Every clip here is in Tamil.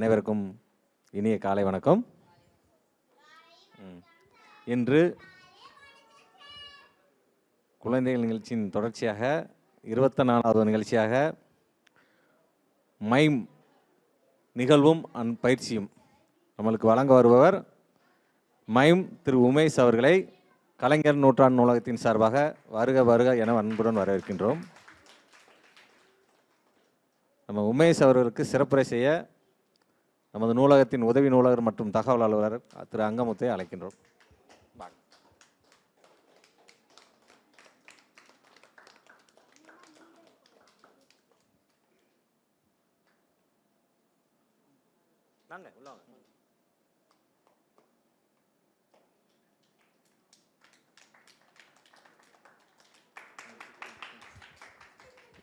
அனைவருக்கும் இனிய காலை வணக்கம். இன்று குழந்தைகள் நிகழ்ச்சியின் தொடர்ச்சியாக 24வது நிகழ்ச்சியாக மைம் நிகழ்வும் பயிற்சியும் நம்மளுக்கு வழங்க வருபவர் மைம் திரு உமேஷ் அவர்களை கலைஞர் நூற்றாண்டு நூலகத்தின் சார்பாக வருக வருக என அன்புடன் வரவேற்கின்றோம். நம்ம உமேஷ் அவர்களுக்கு சிறப்புரை செய்ய நமது நூலகத்தின் உதவி நூலகர் மற்றும் தகவல் அலுவலர் திரு அங்கமுத்தை அழைக்கின்றோம்.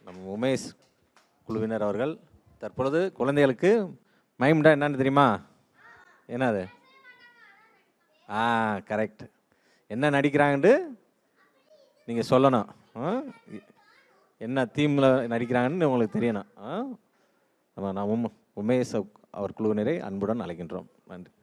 நம்ம உமேஷ் குழுவினர் அவர்கள் தற்பொழுது குழந்தைகளுக்கு மைம்டா என்னன்னு தெரியுமா? என்னது? கரெக்ட். என்ன நடிக்கிறாங்கன்னு நீங்கள் சொல்லணும். என்ன தீமில் நடிக்கிறாங்கன்னு உங்களுக்கு தெரியணும். நான் உமேஷ் அவர் குழுவினரை அன்புடன் அழைக்கின்றோம். நன்றி.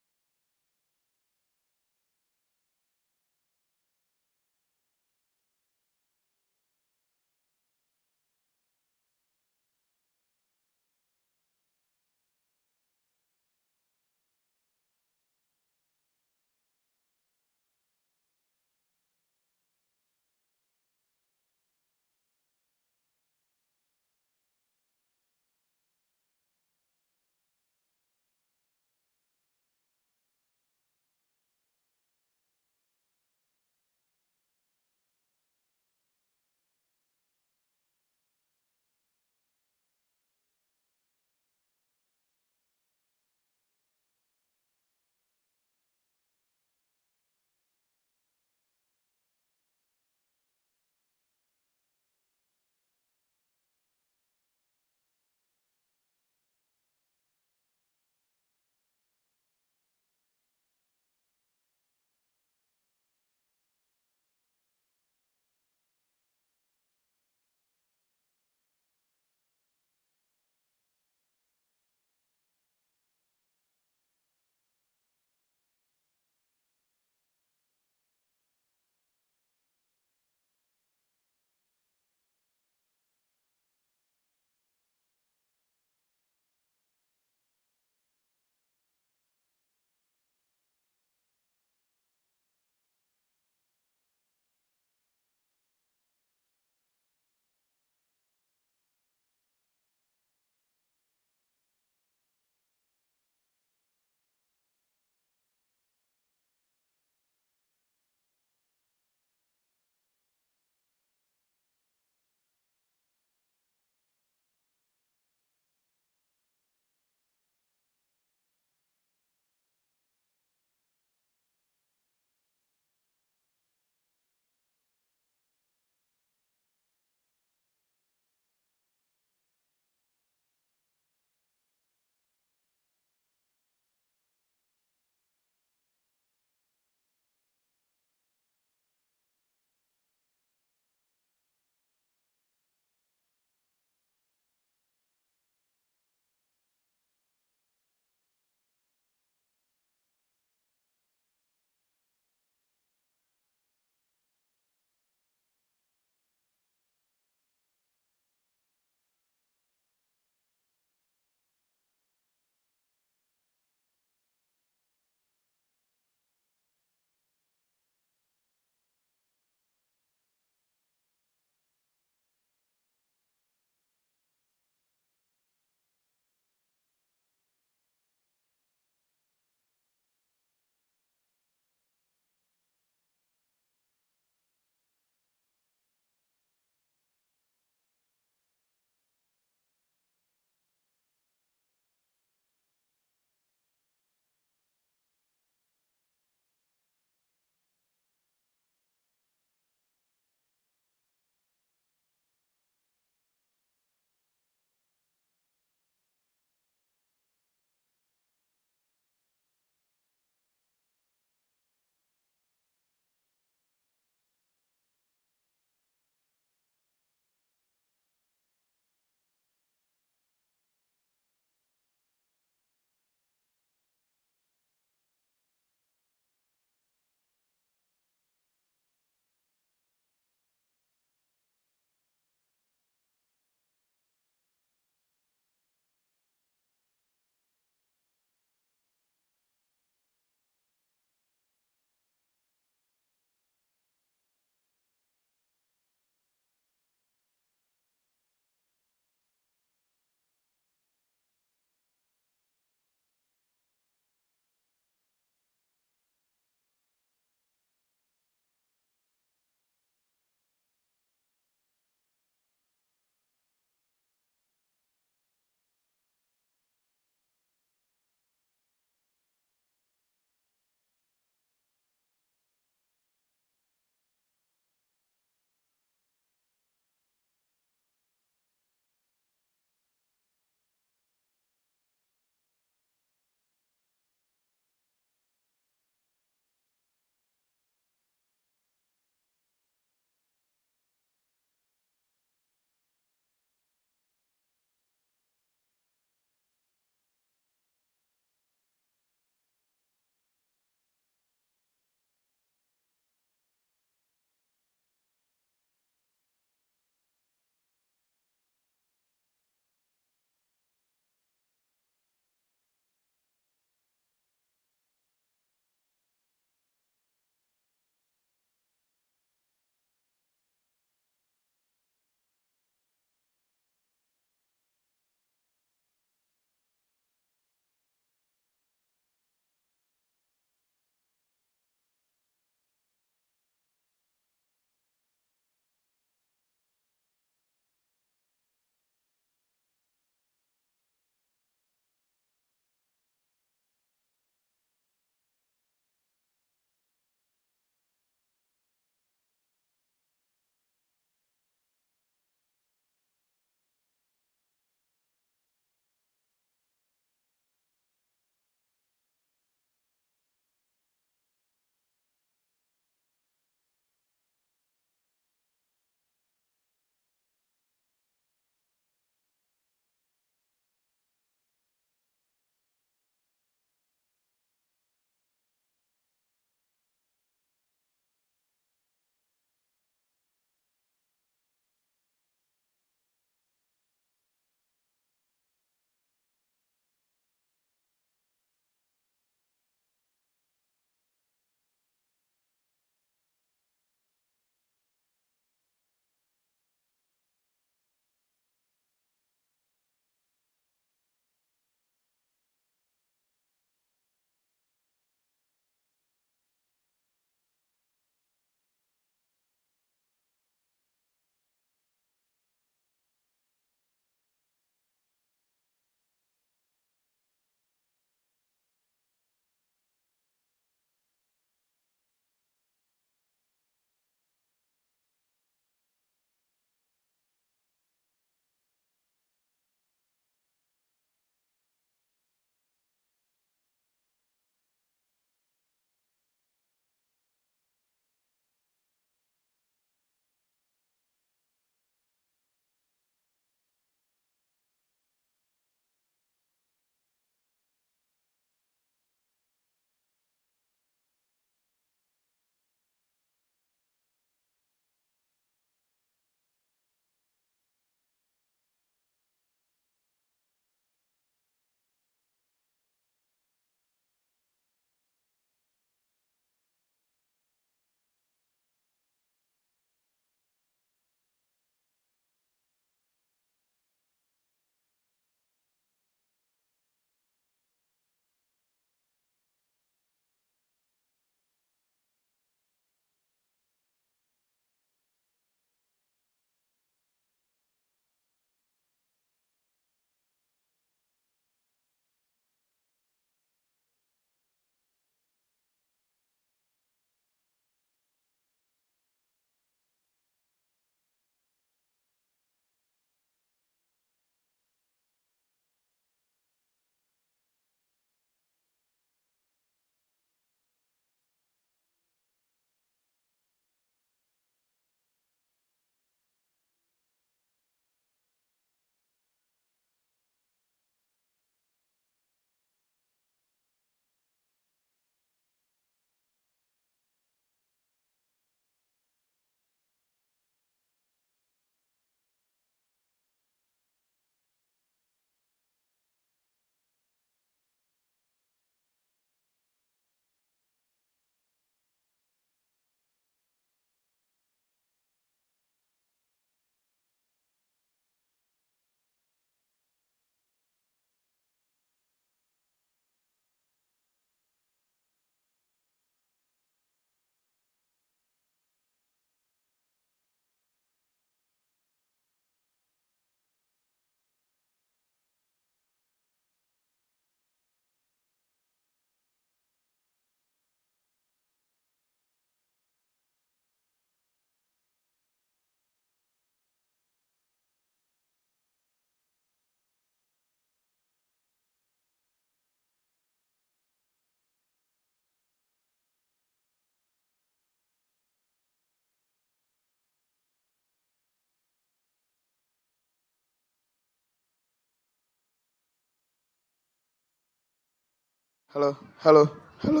Hello hello hello.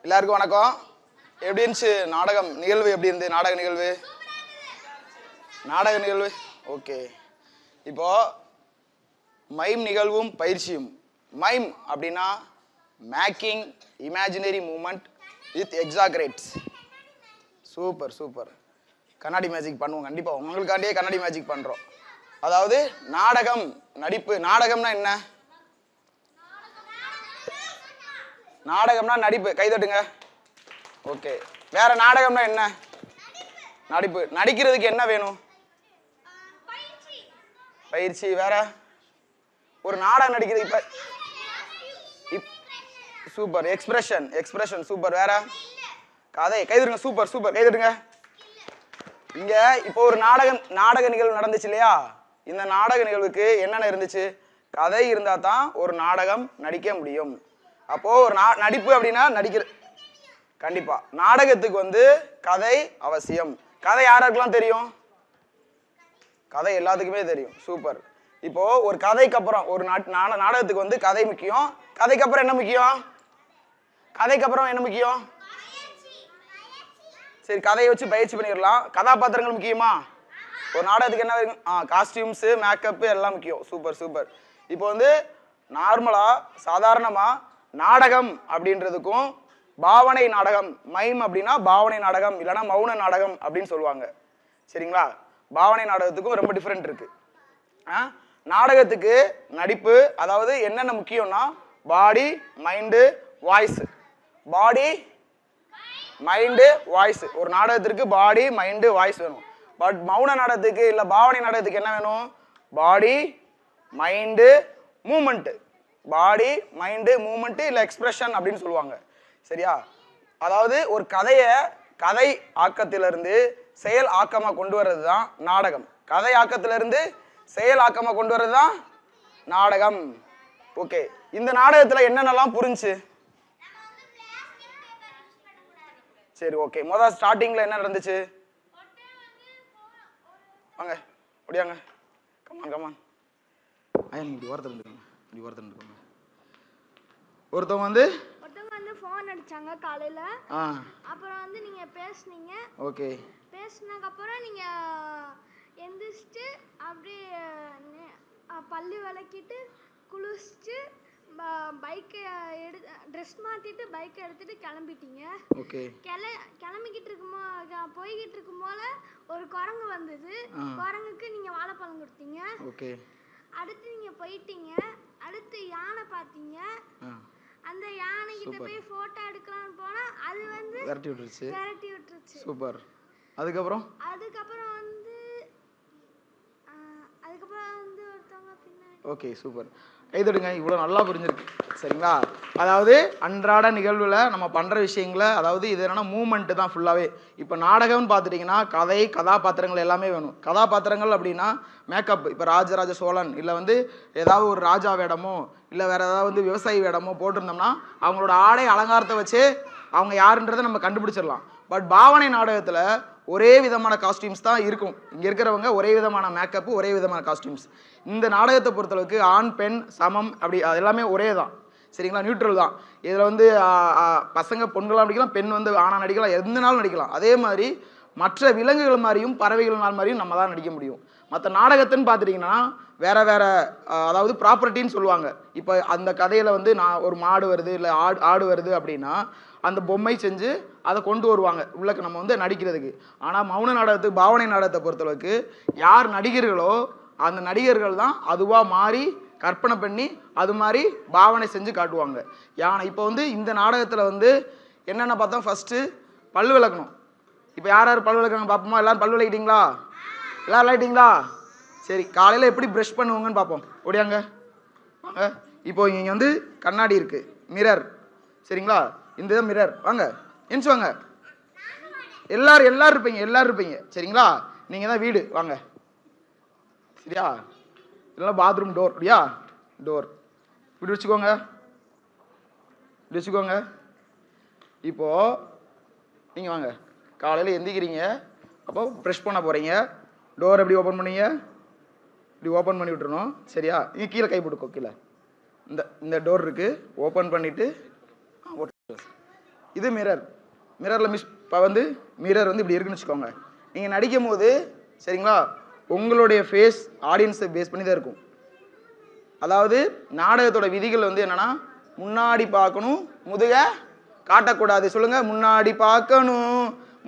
எல்லாருக்கும் வணக்கம். எப்படி இருந்துச்சு நாடகம் நிகழ்வு? எப்படி இருந்து நாடக நிகழ்வு? ஓகே. இப்போ மைம் நிகழ்வும் பயிற்சியும். மைம் அப்படின்னா making imaginary movement with exaggerates. Super super. கண்ணாடி மேஜிக் பண்ணுவோம் கண்டிப்பாக, உங்களுக்காண்டியே கண்ணாடி மேஜிக் பண்ணுறோம். அதாவது நாடகம் நடிப்பு. நாடகம்னா என்ன? நாடகம்னா நடிப்பு. கைதட்டுங்க. ஓகே. வேற நாடகம்னா என்ன? நடிப்பு. நடிக்கிறதுக்கு என்ன வேணும்? பயிற்சி. வேற ஒரு நாடகம் நடிக்கிறது இப்ப சூப்பர். Expression super. வேற கதை. கைதட்டுங்க. Super super. கைதட்டுங்க. இங்க இப்போ ஒரு நாடக நிகழ்வு நடந்துச்சு இல்லையா? இந்த நாடக நிகழ்வுக்கு என்னென்ன இருந்துச்சு? கதை இருந்தா தான் ஒரு நாடகம் நடிக்க முடியும். அப்போ ஒரு நடிப்பு அப்படின்னா நடிக்கிற கண்டிப்பா நாடகத்துக்கு வந்து கதை அவசியம். கதை யாருக்கெல்லாம் தெரியும்? கதை எல்லாத்துக்குமே தெரியும். சூப்பர். இப்போ ஒரு கதைக்கு அப்புறம் ஒரு நாடகத்துக்கு வந்து கதை முக்கியம். கதைக்கு அப்புறம் என்ன முக்கியம்? சரி, கதையை வச்சு பயிற்சி பண்ணிடலாம். கதாபாத்திரங்கள் முக்கியமா? ஒரு நாடகத்துக்கு என்ன வேணும்? காஸ்டியூம்ஸ், மேக்கப் எல்லாம் முக்கியம். Super super. இப்போ வந்து நார்மலா சாதாரணமா நாடகம் அப்படின்றதுக்கும் பாவனை நாடகம், மைம் அப்படின்னா பாவனை நாடகம் இல்லைன்னா மௌன நாடகம் அப்படின்னு சொல்லுவாங்க. சரிங்களா? பாவனை நாடகத்துக்கும் ரொம்ப டிஃப்ரெண்ட் இருக்கு. நாடகத்துக்கு நடிப்பு, அதாவது என்னென்ன முக்கியம்னா பாடி, மைண்டு, வாய்ஸ். பாடி, மைண்டு, வாய்ஸ். ஒரு நாடகத்திற்கு பாடி, மைண்டு, வாய்ஸ் வேணும். பட் மௌன நாடகத்துக்கு இல்ல பாவனை நாடகத்துக்கு என்ன வேணும்? பாடி, மைண்டு, மூமெண்ட். பாடி, மைண்டு, மூமெண்ட் இல்ல எக்ஸ்பிரஷன் அப்படின்னு சொல்லுவாங்க. சரியா? அதாவது ஒரு கதை ஆக்கத்திலிருந்து செயல் ஆக்கமா கொண்டு வர்றது தான் நாடகம். கதை ஆக்கத்திலிருந்து செயல் ஆக்கமா கொண்டு வர்றது தான் நாடகம். ஓகே. இந்த நாடகத்துல என்னென்னலாம் புரிஞ்சு? சரி, ஓகே. முதல் ஸ்டார்டிங்ல என்ன நடந்துச்சு? வாங்க முடியாங்க. கமான். இப்படி ஓரத்துல ஒருத்தவங்க வந்து ஃபோன் அடிச்சாங்க காலையில. அப்புறம் வந்து நீங்க பேசுனீங்க. ஓகே. பேசுனதுக்கு அப்புறம் நீங்க எந்திரிச்சிட்டு அப்படியே பல்லு விளக்கிட்டு குளிச்சுட்டு பைக்கை ட்ரெஸ் மாத்திட்டு பைக்கை எடுத்துட்டு கிளம்பிட்டீங்க. ஓகே. போய்கிட்டு இருக்கும் போல ஒரு குரங்கு வந்தது. குரங்குக்கு நீங்க வாழைப்பழம் கொடுத்தீங்க. ஓகே. அடுத்து நீங்க போயிட்டீங்க. அடுத்து யானை பாத்தீங்க. அந்த யானை கிட்ட போய் போட்டோ எடுக்கலாம்னு போனா அது வந்து விரட்டி விட்டுருச்சு. சூப்பர். அதுக்கப்புறம் வந்து ஒருத்தவங்க பின்னாடி. Okay, super. கைதடுங்க. இவ்வளோ நல்லா புரிஞ்சிருக்கு. சரிங்களா? அதாவது அன்றாட நிகழ்வில் நம்ம பண்ணுற விஷயங்களை, அதாவது இது என்னன்னா மூமெண்ட்டு தான் ஃபுல்லாகவே. இப்போ நாடகம்னு பார்த்துட்டிங்கன்னா கதாபாத்திரங்கள் எல்லாமே வேணும். கதாபாத்திரங்கள் அப்படின்னா மேக்கப். இப்போ ராஜராஜ சோழன் இல்லை வந்து ஏதாவது ஒரு ராஜா வேடமோ இல்லை வேறு ஏதாவது வந்து விவசாயி வேடமோ போட்டிருந்தோம்னா அவங்களோட ஆடை அலங்காரத்தை வச்சு அவங்க யாருன்றதை நம்ம கண்டுபிடிச்சிடலாம். பட் பாவனை நாடகத்தில் ஒரே விதமான காஸ்டியூம்ஸ் தான் இருக்கும். இங்கே இருக்கிறவங்க ஒரே விதமான மேக்கப்பு, ஒரே விதமான காஸ்டியூம்ஸ். இந்த நாடகத்தை பொறுத்தளவுக்கு ஆண் பெண் சமம், அப்படி அது எல்லாமே ஒரே தான். சரிங்களா? நியூட்ரல் தான். இதில் வந்து பசங்க பொண்களாக நடிக்கலாம், பெண் வந்து ஆணாக நடிக்கலாம், எந்த நாளும் நடிக்கலாம். அதே மாதிரி மற்ற விலங்குகள் மாதிரியும் பறவைகள் மாதிரியும் நம்ம தான் நடிக்க முடியும். மற்ற நாடகத்துன்னு பார்த்துட்டிங்கன்னா வேற அதாவது ப்ராப்பர்ட்டின்னு சொல்லுவாங்க. இப்போ அந்த கதையில் வந்து ஒரு மாடு வருது இல்லை ஆடு வருது அப்படின்னா அந்த பொம்மை செஞ்சு அதை கொண்டு வருவாங்க உள்ளக்கு நம்ம வந்து நடிக்கிறதுக்கு. ஆனால் மௌன நாடகத்துக்கு பாவனை நாடகத்தை பொறுத்தளவுக்கு யார் நடிகர்களோ அந்த நடிகர்கள் தான் அதுவாக மாறி கற்பனை பண்ணி அது மாதிரி பாவனை செஞ்சு காட்டுவாங்க. இப்போ வந்து இந்த நாடகத்தில் வந்து என்னென்ன பார்த்தோம்? ஃபஸ்ட்டு பல்லு விளக்கணும். இப்போ யார் பல்லு விளக்குறாங்க பார்ப்போமா? எல்லோரும் பல்லு விளக்கிட்டீங்களா? எல்லோரும் விளக்கிட்டீங்களா? சரி, காலையில் எப்படி ப்ரஷ் பண்ணுவாங்கன்னு பார்ப்போம். ஓடியாங்க வாங்க. இப்போ இங்கே வந்து கண்ணாடி இருக்குது, மிரர். சரிங்களா? இந்த மிரர். வாங்க என்ச்சு வாங்க. எல்லாரும் இருப்பீங்க. சரிங்களா? நீங்கள் தான் வீடு. வாங்க. சரியா? இதெல்லாம் பாத்ரூம் டோர். அப்படியா? டோர் இப்படி வச்சுக்கோங்க. இப்போது நீங்கள் வாங்க. காலையில் எந்திக்கிறீங்க, அப்போ ப்ரெஷ் பண்ண போகிறீங்க. டோர் எப்படி ஓப்பன் பண்ணீங்க? இப்படி ஓப்பன் பண்ணி விட்டுறணும். சரியா? இங்கே கீழே கை போட்டுக்கோ. கீழே இந்த டோர் இருக்குது, ஓப்பன் பண்ணிவிட்டு இது மிரர். மிரரில் மிரர் வந்து இப்படி இருக்குன்னு வச்சுக்கோங்க. நீங்கள் நடிக்கும் போது சரிங்களா, உங்களுடைய ஃபேஸ் ஆடியன்ஸை பேஸ் பண்ணி தான் இருக்கும். அதாவது நாடகத்தோட விதிகள் வந்து என்னன்னா, முன்னாடி பார்க்கணும், முதுக காட்டக்கூடாது. சொல்லுங்க, முன்னாடி பார்க்கணும்,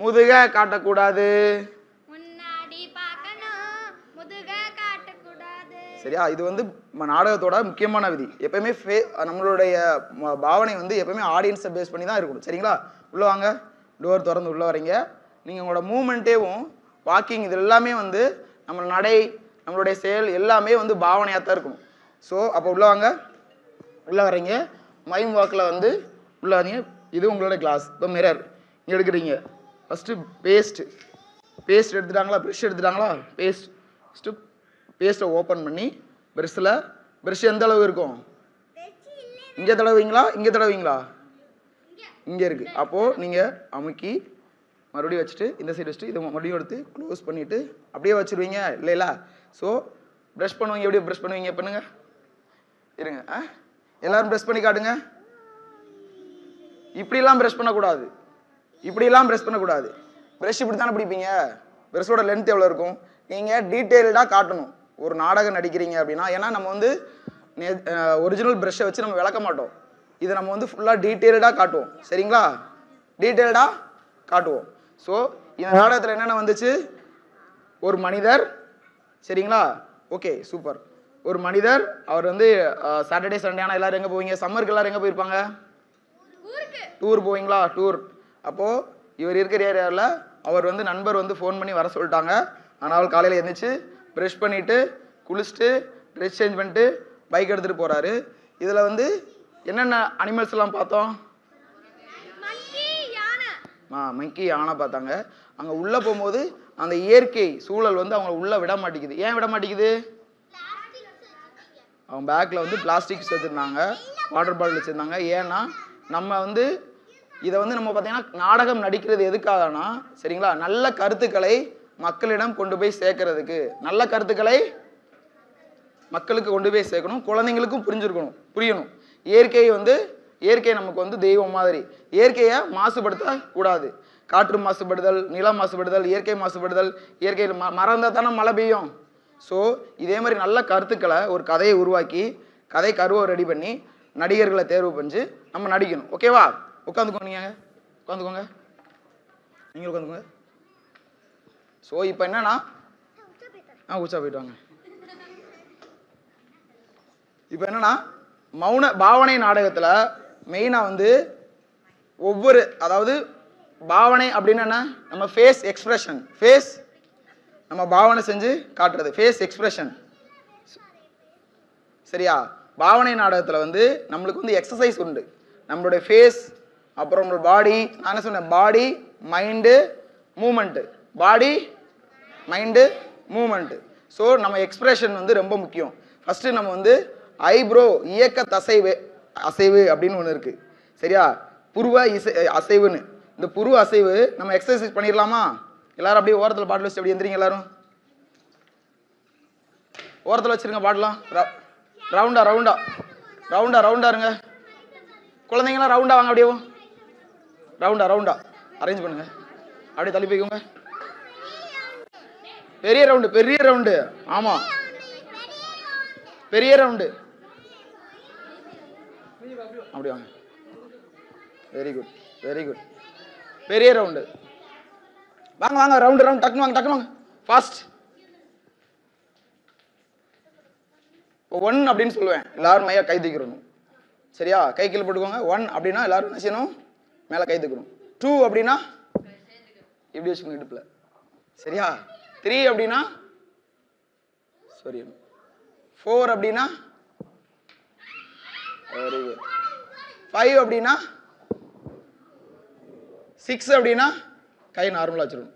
முதுக காட்டக்கூடாது. சரியா? இது வந்து நாடகத்தோட முக்கியமான விதி. எப்பயுமே நம்மளுடைய பாவனை வந்து எப்பயுமே ஆடியன்ஸை பேஸ் பண்ணி தான் இருக்கணும். சரிங்களா? உள்ளே வாங்க, டோர் திறந்து உள்ளே வரீங்க. நீங்கள் உங்களோட மூமெண்ட்டேவும் வாக்கிங் இது எல்லாமே வந்து நம்ம நடை, நம்மளுடைய செயல் எல்லாமே வந்து பாவனையாக தான் இருக்கணும். ஸோ அப்போ உள்ளே வாங்க, உள்ளே வரீங்க. மைம் வாக்கில் வந்து உள்ளே வரீங்க. இது உங்களோட கிளாஸ். இப்போ மிரர் இங்கே எடுக்கிறீங்க. ஃபஸ்ட்டு பேஸ்ட் எடுத்துட்டாங்களா, ப்ரெஷ் எடுத்துட்டாங்களா, ஃபஸ்ட்டு பேஸ்ட்டை ஓப்பன் பண்ணி ப்ரெஷ் எந்த அளவு இருக்கும்? இங்கே தடவுவீங்களா, இங்கே தடவுவீங்களா? இங்கே இருக்குது. அப்போது நீங்கள் அமுக்கி மறுபடியும் வச்சுட்டு இந்த சைடு வச்சுட்டு இதை மறுபடியும் எடுத்து க்ளோஸ் பண்ணிவிட்டு அப்படியே வச்சுருவீங்க இல்லைல்ல? ஸோ ப்ரஷ் பண்ணுவீங்க. எப்படி ப்ரஷ் பண்ணுவீங்க? பண்ணுங்க, இருங்க. எல்லோரும் ப்ரஷ் பண்ணி காட்டுங்க. இப்படிலாம் ப்ரஷ் பண்ணக்கூடாது, இப்படிலாம் ப்ரஷ் பண்ணக்கூடாது. ப்ரஷ் இப்படி தானே பிடிப்பீங்க. ப்ரஷோட லென்த் எவ்வளோ இருக்கும்? நீங்கள் டீட்டெயில்டாக காட்டணும் ஒரு நாடகம் நடிக்கிறீங்க அப்படின்னா. ஏன்னா நம்ம வந்து ஒரிஜினல் ப்ரஷ்ஷை வச்சு நம்ம விளக்க மாட்டோம். இதை நம்ம வந்து ஃபுல்லாக டீட்டெயில்டாக காட்டுவோம். சரிங்களா? டீட்டெயில்டாக காட்டுவோம். ஸோ இந்த நாடகத்தில் என்னென்ன வந்துச்சு? ஒரு மனிதர். சரிங்களா? Okay, super. ஒரு மனிதர், அவர் வந்து சாட்டர்டே சண்டே ஆனால் எல்லோரும் எங்கே போவீங்க? சம்மருக்கு எல்லோரும் எங்கே போயிருப்பாங்க? டூர் போவீங்களா? டூர். அப்போது இவர் இருக்கிற ஏரியாவில் அவர் வந்து நண்பர் வந்து ஃபோன் பண்ணி வர சொல்லிட்டாங்க. ஆனால் காலையில் எழுந்திரிச்சு ப்ரஷ் பண்ணிவிட்டு குளிச்சுட்டு ட்ரெஸ் சேஞ்ச் பண்ணிட்டு பைக் எடுத்துகிட்டு போகிறாரு. இதில் வந்து என்னென்ன அனிமல்ஸ் எல்லாம் பார்த்தோம்? மங்கி, யானை பார்த்தாங்க. அங்கே உள்ளே போகும்போது அந்த இயற்கை சூழல் வந்து அவங்கள உள்ளே விட மாட்டேங்குது. ஏன் விட மாட்டேங்குது? அவங்க பேக்கில் வந்து பிளாஸ்டிக்ஸ் வச்சுருந்தாங்க, வாட்டர் பாட்டில் வச்சுருந்தாங்க. ஏன்னா நம்ம வந்து இதை வந்து நம்ம பார்த்தீங்கன்னா நாடகம் நடிக்கிறது எதுக்காகனா, சரிங்களா, நல்ல கருத்துக்களை மக்களிடம் கொண்டு போய் சேர்க்கறதுக்கு. நல்ல கருத்துக்களை மக்களுக்கு கொண்டு போய் சேர்க்கணும், குழந்தைங்களுக்கும் புரியணும். இயற்கை நமக்கு வந்து தெய்வம் மாதிரி. இயற்கையை மாசுபடுத்த கூடாது. காற்று மாசுபடுதல், நிலம் மாசுபடுதல், இயற்கை மாசுபடுதல். இயற்கையில் மரம் இருந்தால் தானே மழை பெய்யும். ஸோ இதே மாதிரி நல்ல கருத்துக்களை ஒரு கதையை உருவாக்கி கதை கருவை ரெடி பண்ணி நடிகர்களை தேர்வு பண்ணி நம்ம நடிக்கணும். ஓகேவா? உட்காந்துக்கோங்க, நீங்கள் உட்காந்துக்கோங்க, நீங்கள் உட்காந்துக்கோங்க. ஸோ இப்போ என்னன்னா, உச்சா போயிட்டு வாங்க. இப்போ என்னன்னா, மௌன பாவனை நாடகத்தில் மெயினாக வந்து அதாவது பாவனை அப்படின்னு என்ன? நம்ம ஃபேஸ் எக்ஸ்பிரஷன், நம்ம பாவனை செஞ்சு காட்டுறது ஃபேஸ் எக்ஸ்பிரஷன். சரியா? பாவனை நாடகத்தில் வந்து நம்மளுக்கு வந்து எக்ஸசைஸ் உண்டு. நம்மளுடைய ஃபேஸ், அப்புறம் நம்மளோட பாடி. நான் என்ன சொன்னேன்? பாடி, மைண்டு, மூமெண்ட்டு. பாடி, மைண்டு, மூமெண்ட்டு. ஸோ நம்ம எக்ஸ்பிரஷன் வந்து ரொம்ப முக்கியம். ஃபஸ்ட்டு நம்ம வந்து ஐப்ரோ இயக்க அசைவு அப்படின்னு ஒன்று இருக்குது. சரியா? புருவ அசைவுன்னு. இந்த புருவ அசைவு நம்ம எக்ஸசைஸ் பண்ணிடலாமா? எல்லாரும் அப்படியே ஓரத்தில் பாட்டில் வச்சு அப்படி எந்திரிங்க. எல்லாரும் ஓரத்தில் வச்சுருங்க பாட்டலாம். ரவுண்டா இருங்க. குழந்தைங்களாம் ரவுண்டா வாங்க. அப்படியே ரவுண்டா அரேஞ்ச் பண்ணுங்க. அப்படியே தள்ளி போய்க்கோங்க. பெரிய ரவுண்டு. ஆமா, பெரிய ரவுண்டு. அப்படி வாங்க. Very good. பெரிய ரவுண்டு. வாங்க ரவுண்டு டக்குனு வாங்க ஃபாஸ்ட். இப்போ 1 அப்படின்னு சொல்லுவேன், எல்லாரும் மையா கை தூக்கிடணும். சரியா? கை கீழே போட்டுக்கோங்க. 1 அப்படின்னா எல்லாரும் என்ன செய்யணும்? மேலே கை தூக்கணும். 2 அப்படின்னா இப்படி வச்சுக்கோங்க இடுப்பில். சரியா? 3 அப்படின்னா சரி. 4 அப்படின்னா வெரி குட். 5 அப்படின்னா 6 அப்படின்னா கை நார்மலாக வச்சிடணும்.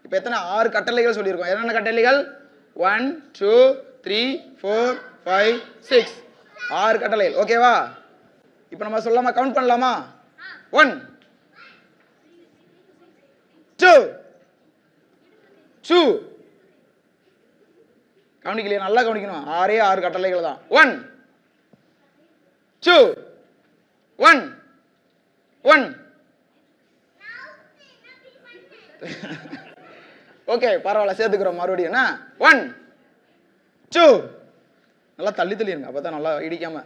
இப்போ எத்தனை? 6 கட்டளைகள் சொல்லியிருக்கோம். என்னென்ன கட்டளைகள்? 1 2 3 4 5 6. 6 கட்டளைகள். ஓகேவா? இப்போ நம்ம சொல்லாம கவுண்ட் பண்ணலாமா? 1 2 2 கவனிக்கலையா? நல்லா கவனிக்கணும். 6 கட்டளைகள் தான். 1 2 1 1 ஓகே பரவாயில்ல, சேர்த்துக்கிறோம் மறுபடியும். 1 2 நல்லா தள்ளி இருங்க, அப்பதான் நல்லா இடிக்காம.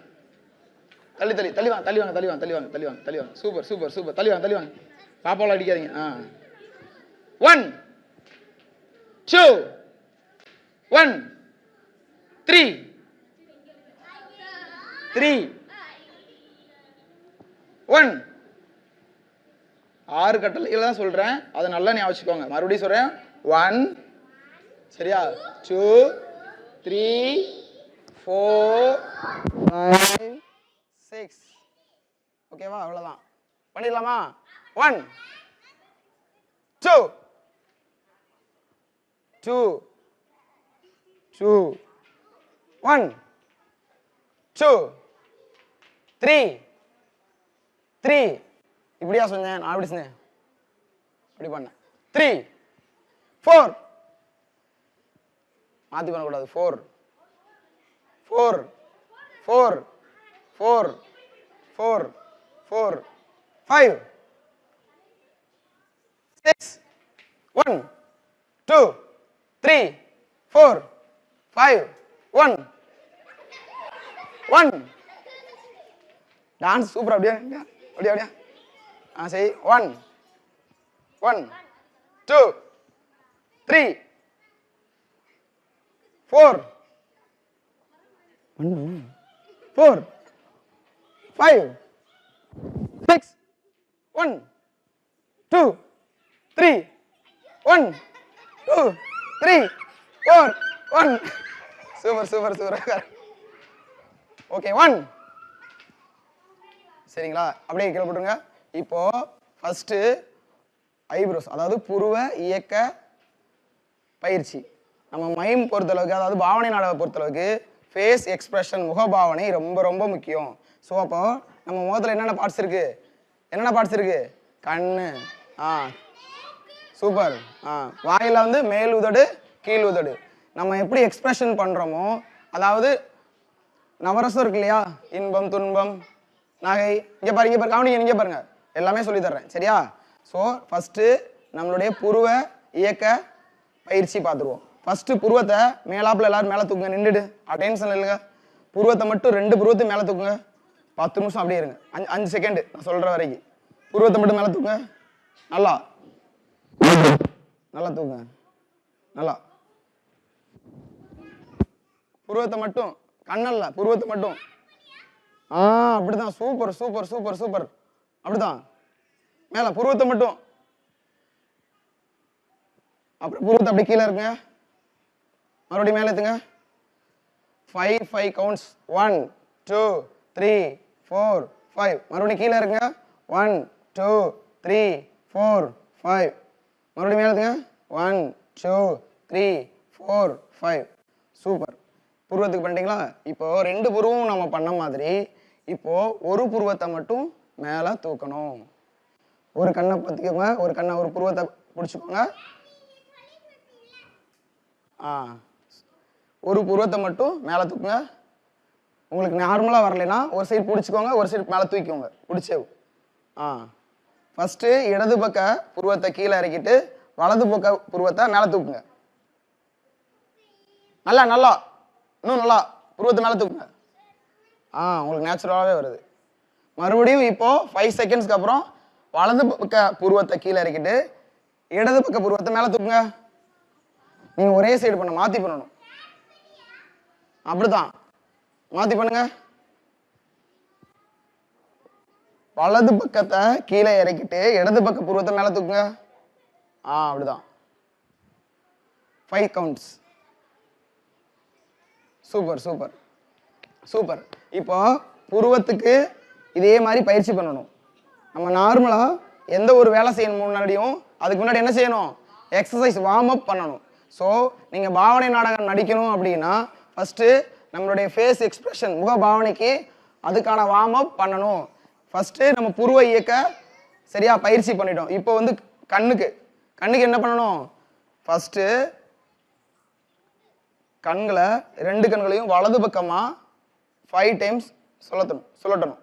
தள்ளி வாங்க. சூப்பர் தள்ளி வாங்க. பாப்பாவெல்லாம் அடிக்காதீங்க. 1 2 1 3 1 6 கட்டளைகள் தான் சொல்றேன், அதை நல்லா ஞாபகம் வச்சுக்கோங்க. மறுபடியும் சொல்றேன். 1 சரியா, 2 3 4 5 6 ஓகேவா? அவ்வளவுதான். பண்ணிடலாமா? 1 2 2 2 1 2 3 3 இப்படியா சொன்னேன்? நான் அப்படி சொன்னேன், இப்படி பண்ணேன். 3 4 மாத்தி பண்ணக்கூடாது. 4 4 4 4 4 4 5 6 1 2 3 4 5 1 1 டான்ஸ் சூப்பர். அப்படியே சரி. 1 1 2 3 4 4 5 6 1 2 3 1 2 3 4 1 சூப்பர். ஓகே 1 சரிங்களா? அப்படியே கீழே போட்டுருங்க. இப்போ ஃபர்ஸ்ட் ஐப்ரோஸ், அதாவது புருவ இயக்க பயிற்சி. நம்ம மைம் பொறுத்தளவுக்கு, அதாவது பாவனை நாடகம் பொறுத்தளவுக்கு ஃபேஸ் எக்ஸ்பிரஷன், முகபாவனை ரொம்ப ரொம்ப முக்கியம். ஸோ அப்போ நம்ம முகத்தில் என்னென்ன பார்ட்ஸ் இருக்கு? கண்ணு, சூப்பர். வாயில வந்து மேல் உதடு, கீழ் உதடு. நம்ம எப்படி எக்ஸ்பிரஷன் பண்றோமோ, அதாவது நவரசம் இருக்கு இல்லையா, இன்பம் துன்பம் நகை, இங்க பாருங்க கவனிங்க, நீங்க பாருங்க, எல்லாமே சொல்லி தர்றேன் சரியா? ஸோ ஃபர்ஸ்ட் நம்மளுடைய புருவ இயக்க பயிற்சி பார்த்துருவோம். ஃபர்ஸ்ட் புருவத்தை மேலாப்புல எல்லாரும் மேலே தூக்குங்க, நின்றுடு, அட்டென்ஷன் இல்லைங்க. புருவத்தை மட்டும் 2 புருவத்தை மேலே தூக்குங்க. 10 நிமிஷம் அப்படியே இருங்க, 5 செகண்ட் நான் சொல்ற வரைக்கும். புருவத்தை மட்டும் மேலே தூக்குங்க, நல்லா தூக்குங்க, நல்லா. புருவத்தை மட்டும், கண்ணல்ல, புருவத்தை மட்டும். அப்படிதான். சூப்பர். அப்படிதான். மேல புருவத்தை மட்டும். அப்புறம் புருவத்தை அப்படி கீழே இருக்குங்க. மறுபடியும் மேல ஏத்துங்க. 5 கவுண்ட்ஸ். 1 2 3 4 5. மறுபடியும் கீழே இருக்குங்க. 1 2 3 4 5. மறுபடியும் மேல ஏத்துங்க. 1 2 3 4 5. சூப்பர். புருவத்துக்கு பண்ணிட்டீங்களா? இப்போ 2 புருவம் நம்ம பண்ண மாதிரி இப்போ ஒரு புருவத்தை மட்டும் மேல தூக்கணும். ஒரு கண்ணை பத்திக்கோங்க, ஒரு புருவத்தை பிடிச்சுக்கோங்க. ஒரு புருவத்தை மட்டும் மேல தூக்குங்க. உங்களுக்கு நார்மலா வரலைன்னா ஒரு சைடு பிடிச்சிக்கோங்க, ஒரு சைடு மேல தூக்கிக்கோங்க, பிடிச்சே. ஃபர்ஸ்ட் இடது பக்க புருவத்தை கீழே இறக்கிட்டு வலது பக்க புருவத்தை மேல தூக்குங்க. நல்லா இன்னும் நல்லா புருவத்தை மேல தூக்குங்க. உங்களுக்கு நேச்சுரலாவே வருது. மறுபடியும் இப்போ 5 செகண்ட்ஸ்க்கு அப்புறம் வலது பக்க புருவத்தை கீழே இறக்கிட்டு இடது பக்க புருவத்தை மேல தூக்குங்க. நீங்க ஒரே சைடு பண்ண, மாத்தி பண்ணணும். அப்படிதான் மாத்தி பண்ணுங்க. வலது பக்கத்தை கீழே இறக்கிட்டு இடது பக்க புருவத்தை மேல தூக்குங்க. அப்படிதான். 5 கவுண்ட்ஸ். சூப்பர். இப்போ புருவத்துக்கு இதே மாதிரி பயிற்சி பண்ணணும். நம்ம நார்மலா எந்த ஒரு வேலை செய்யணும் முன்னாடியும் அதுக்கு முன்னாடி என்ன செய்யணும்? எக்ஸசைஸ், வார்ம் அப் பண்ணணும். ஸோ நீங்க பாவனை நாடகம் நடிக்கணும் அப்படின்னா ஃபர்ஸ்ட் நம்மளுடைய ஃபேஸ் எக்ஸ்பிரஷன், முக பாவனைக்கு அதுக்கான வார்ம் அப் பண்ணணும். ஃபர்ஸ்ட் நம்ம புருவ இயக்க சரியா பயிற்சி பண்ணிட்டோம். இப்போ வந்து கண்ணுக்கு என்ன பண்ணணும்? ஃபர்ஸ்ட் கண்களை 2 கண்களையும் வலது பக்கமாக 5 டைம்ஸ் சொல்லட்டணும்.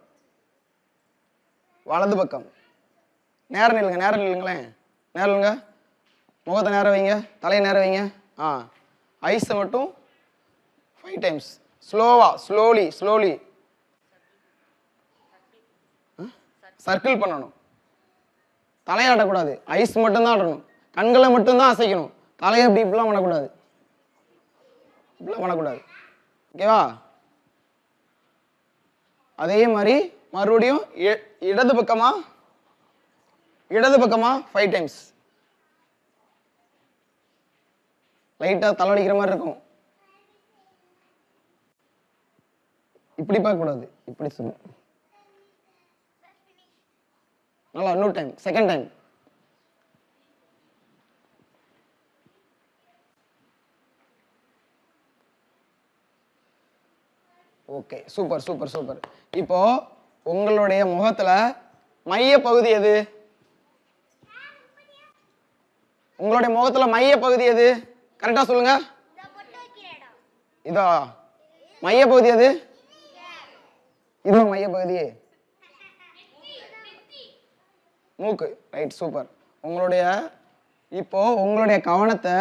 வலது பக்கம். நேரம் நில்லுங்களேன். நேரலுங்க. முகத்தை நேரம் வைங்க, தலையை நேரம் வைங்க. ஐஸை மட்டும் 5 டைம்ஸ் ஸ்லோலி சர்க்கிள் பண்ணணும். தலையாடக்கூடாது, ஐஸ் மட்டும்தான் ஆடணும். கண்களை மட்டும்தான் அசைக்கணும். தலையை இப்படிலாம் பண்ணக்கூடாது, ஓகேவா? அதே மாதிரி மறுபடியும் இடது பக்கமா 5 டைம்ஸ். லைட்டாக தலைவலிக்கிற மாதிரி இருக்கும். இப்படி பார்க்கக்கூடாது, இப்படி சொல்லணும். நல்லா இன்னொரு time, second time. Okay, super. இப்போ உங்களுடைய முகத்துல மைய பகுதி எது? உங்களுடைய முகத்துல மைய பகுதி எது? கரெக்டா சொல்லுங்க. இதா மைய பகுதி எது? இது மைய பகுதி மூக்கு. Right, super. உங்களுடைய கவனத்தை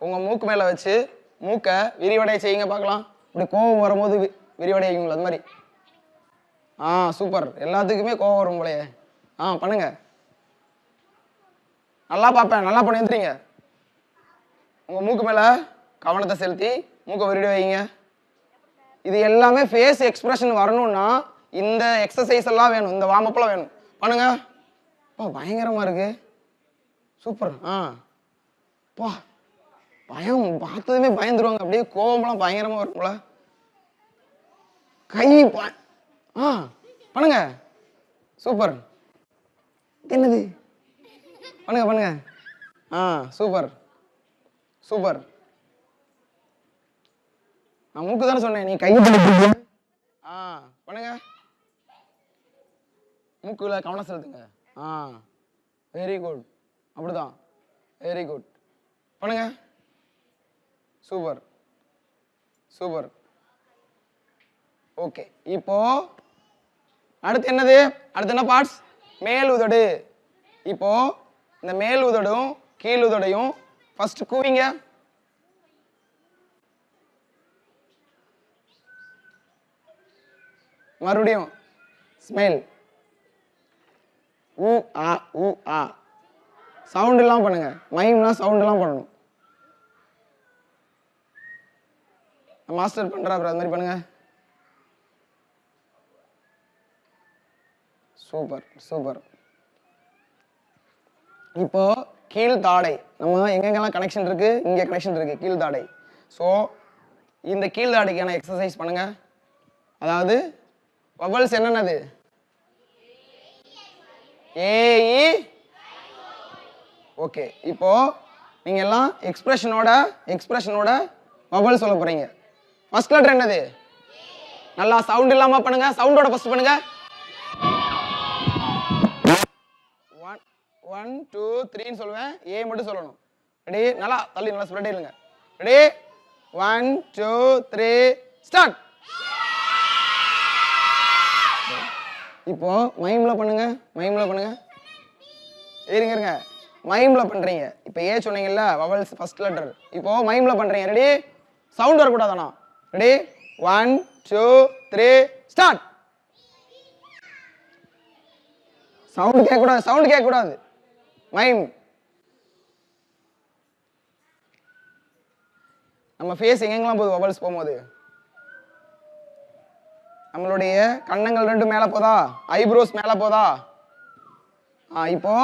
உங்க மூக்கு மேல வச்சு மூக்கை விரிவடைய செய்யுங்க பார்க்கலாம். இப்படி கோபம் வரும்போது விரிவடையுங்களா அது மாதிரி? சூப்பர். எல்லாத்துக்குமே கோபம் வரும் போலயே. பண்ணுங்க. நல்லா பார்ப்பேன், நல்லா பண்ணி எந்திரிங்க. உங்க மூக்கு மேல கவனத்தை செலுத்தி மூக்கை விரிவடை வைங்க. இது எல்லாமே ஃபேஸ் எக்ஸ்பிரஷன் வரணும்னா இந்த எக்ஸசைஸ் எல்லாம் வேணும், இந்த வார்ம் அப்லாம் வேணும். பண்ணுங்க. பயங்கரமா இருக்கு. சூப்பர். பயம் பார்த்ததுமே பயந்துருவாங்க. அப்படியே கோபம்லாம் பயங்கரமா வரும்ல. கை பண்ணுங்க. சூப்பர். என்னது? பண்ணுங்க. சூப்பர். நான் மூக்கு தானே சொன்னேன், நீ கை பண்ணுங்க. மூக்குல கவனம் செலுத்துங்க. Very good. அப்படிதான், வெரி குட். பண்ணுங்க. சூப்பர். ஓகே, இப்போ அடுத்து என்ன பார்ட்ஸ்? மேல் உதடு. இப்போ இந்த மேல் உதடும் கீழ் உதடையும் ஃபர்ஸ்ட் கூவிங்க. மறுபடியும் ஸ்மெல். ஊ ஆ சவுண்ட் எல்லாம் பண்ணுங்க. மைம்னா சவுண்ட் எல்லாம் பண்ணணும். மாஸ்டர் பண்றாரு, அது மாதிரி பண்ணுங்க. சூப்பர். இப்போ கீழ் தாடை. நம்ம எங்கெங்கெல்லாம் கனெக்ஷன் இருக்கு, இங்க கனெக்ஷன் இருக்கு, கீழ் தாடை. ஸோ இந்த கீழ் தாடைக்கான எக்ஸசைஸ் பண்ணுங்க. அதாவது வவல்ஸ் என்னென்னது? ஏஇ. ஓகே, இப்போ நீங்க எல்லாம் எக்ஸ்பிரஷனோட வவல் சொல்ல போறீங்க. ஃபர்ஸ்ட் லெட்டர் என்னது? நல்லா சவுண்ட் இல்லாம பண்ணுங்க. சவுண்டோட ஃபர்ஸ்ட் பண்ணுங்க. 1 2 3 சொல்லுவேன். ஏ மட்டும் சொல்லணும். ரெடி? நல்லா தள்ளி நல்லா ஸ்ப்ரெட் ஆயிடுங்க. ரெடி? 1 2 3 ஸ்டார்ட். இப்போ மைம்ல பண்ணுங்க. இருங்க. மைம்ல பண்றீங்க. இப்போ ஏ சொன்னீங்கல்ல, வவல்ஸ் ஃபர்ஸ்ட் லெட்டர். இப்போ மைம்ல பண்றீங்க. ரெடி? சவுண்ட் வரக்கூடாதானா? ரெடி? 1 2 3 ஸ்டார்ட். சவுண்ட் கேட்க கூடாது. மைம். நம்ம ஃபேஸ் எங்கெங்கெல்லாம் போகுது வவல்ஸ் போகும்போது? நம்மளுடைய கண்ணங்கள் 2 மேல போதா? ஐப்ரோஸ் மேல போதா? இப்போ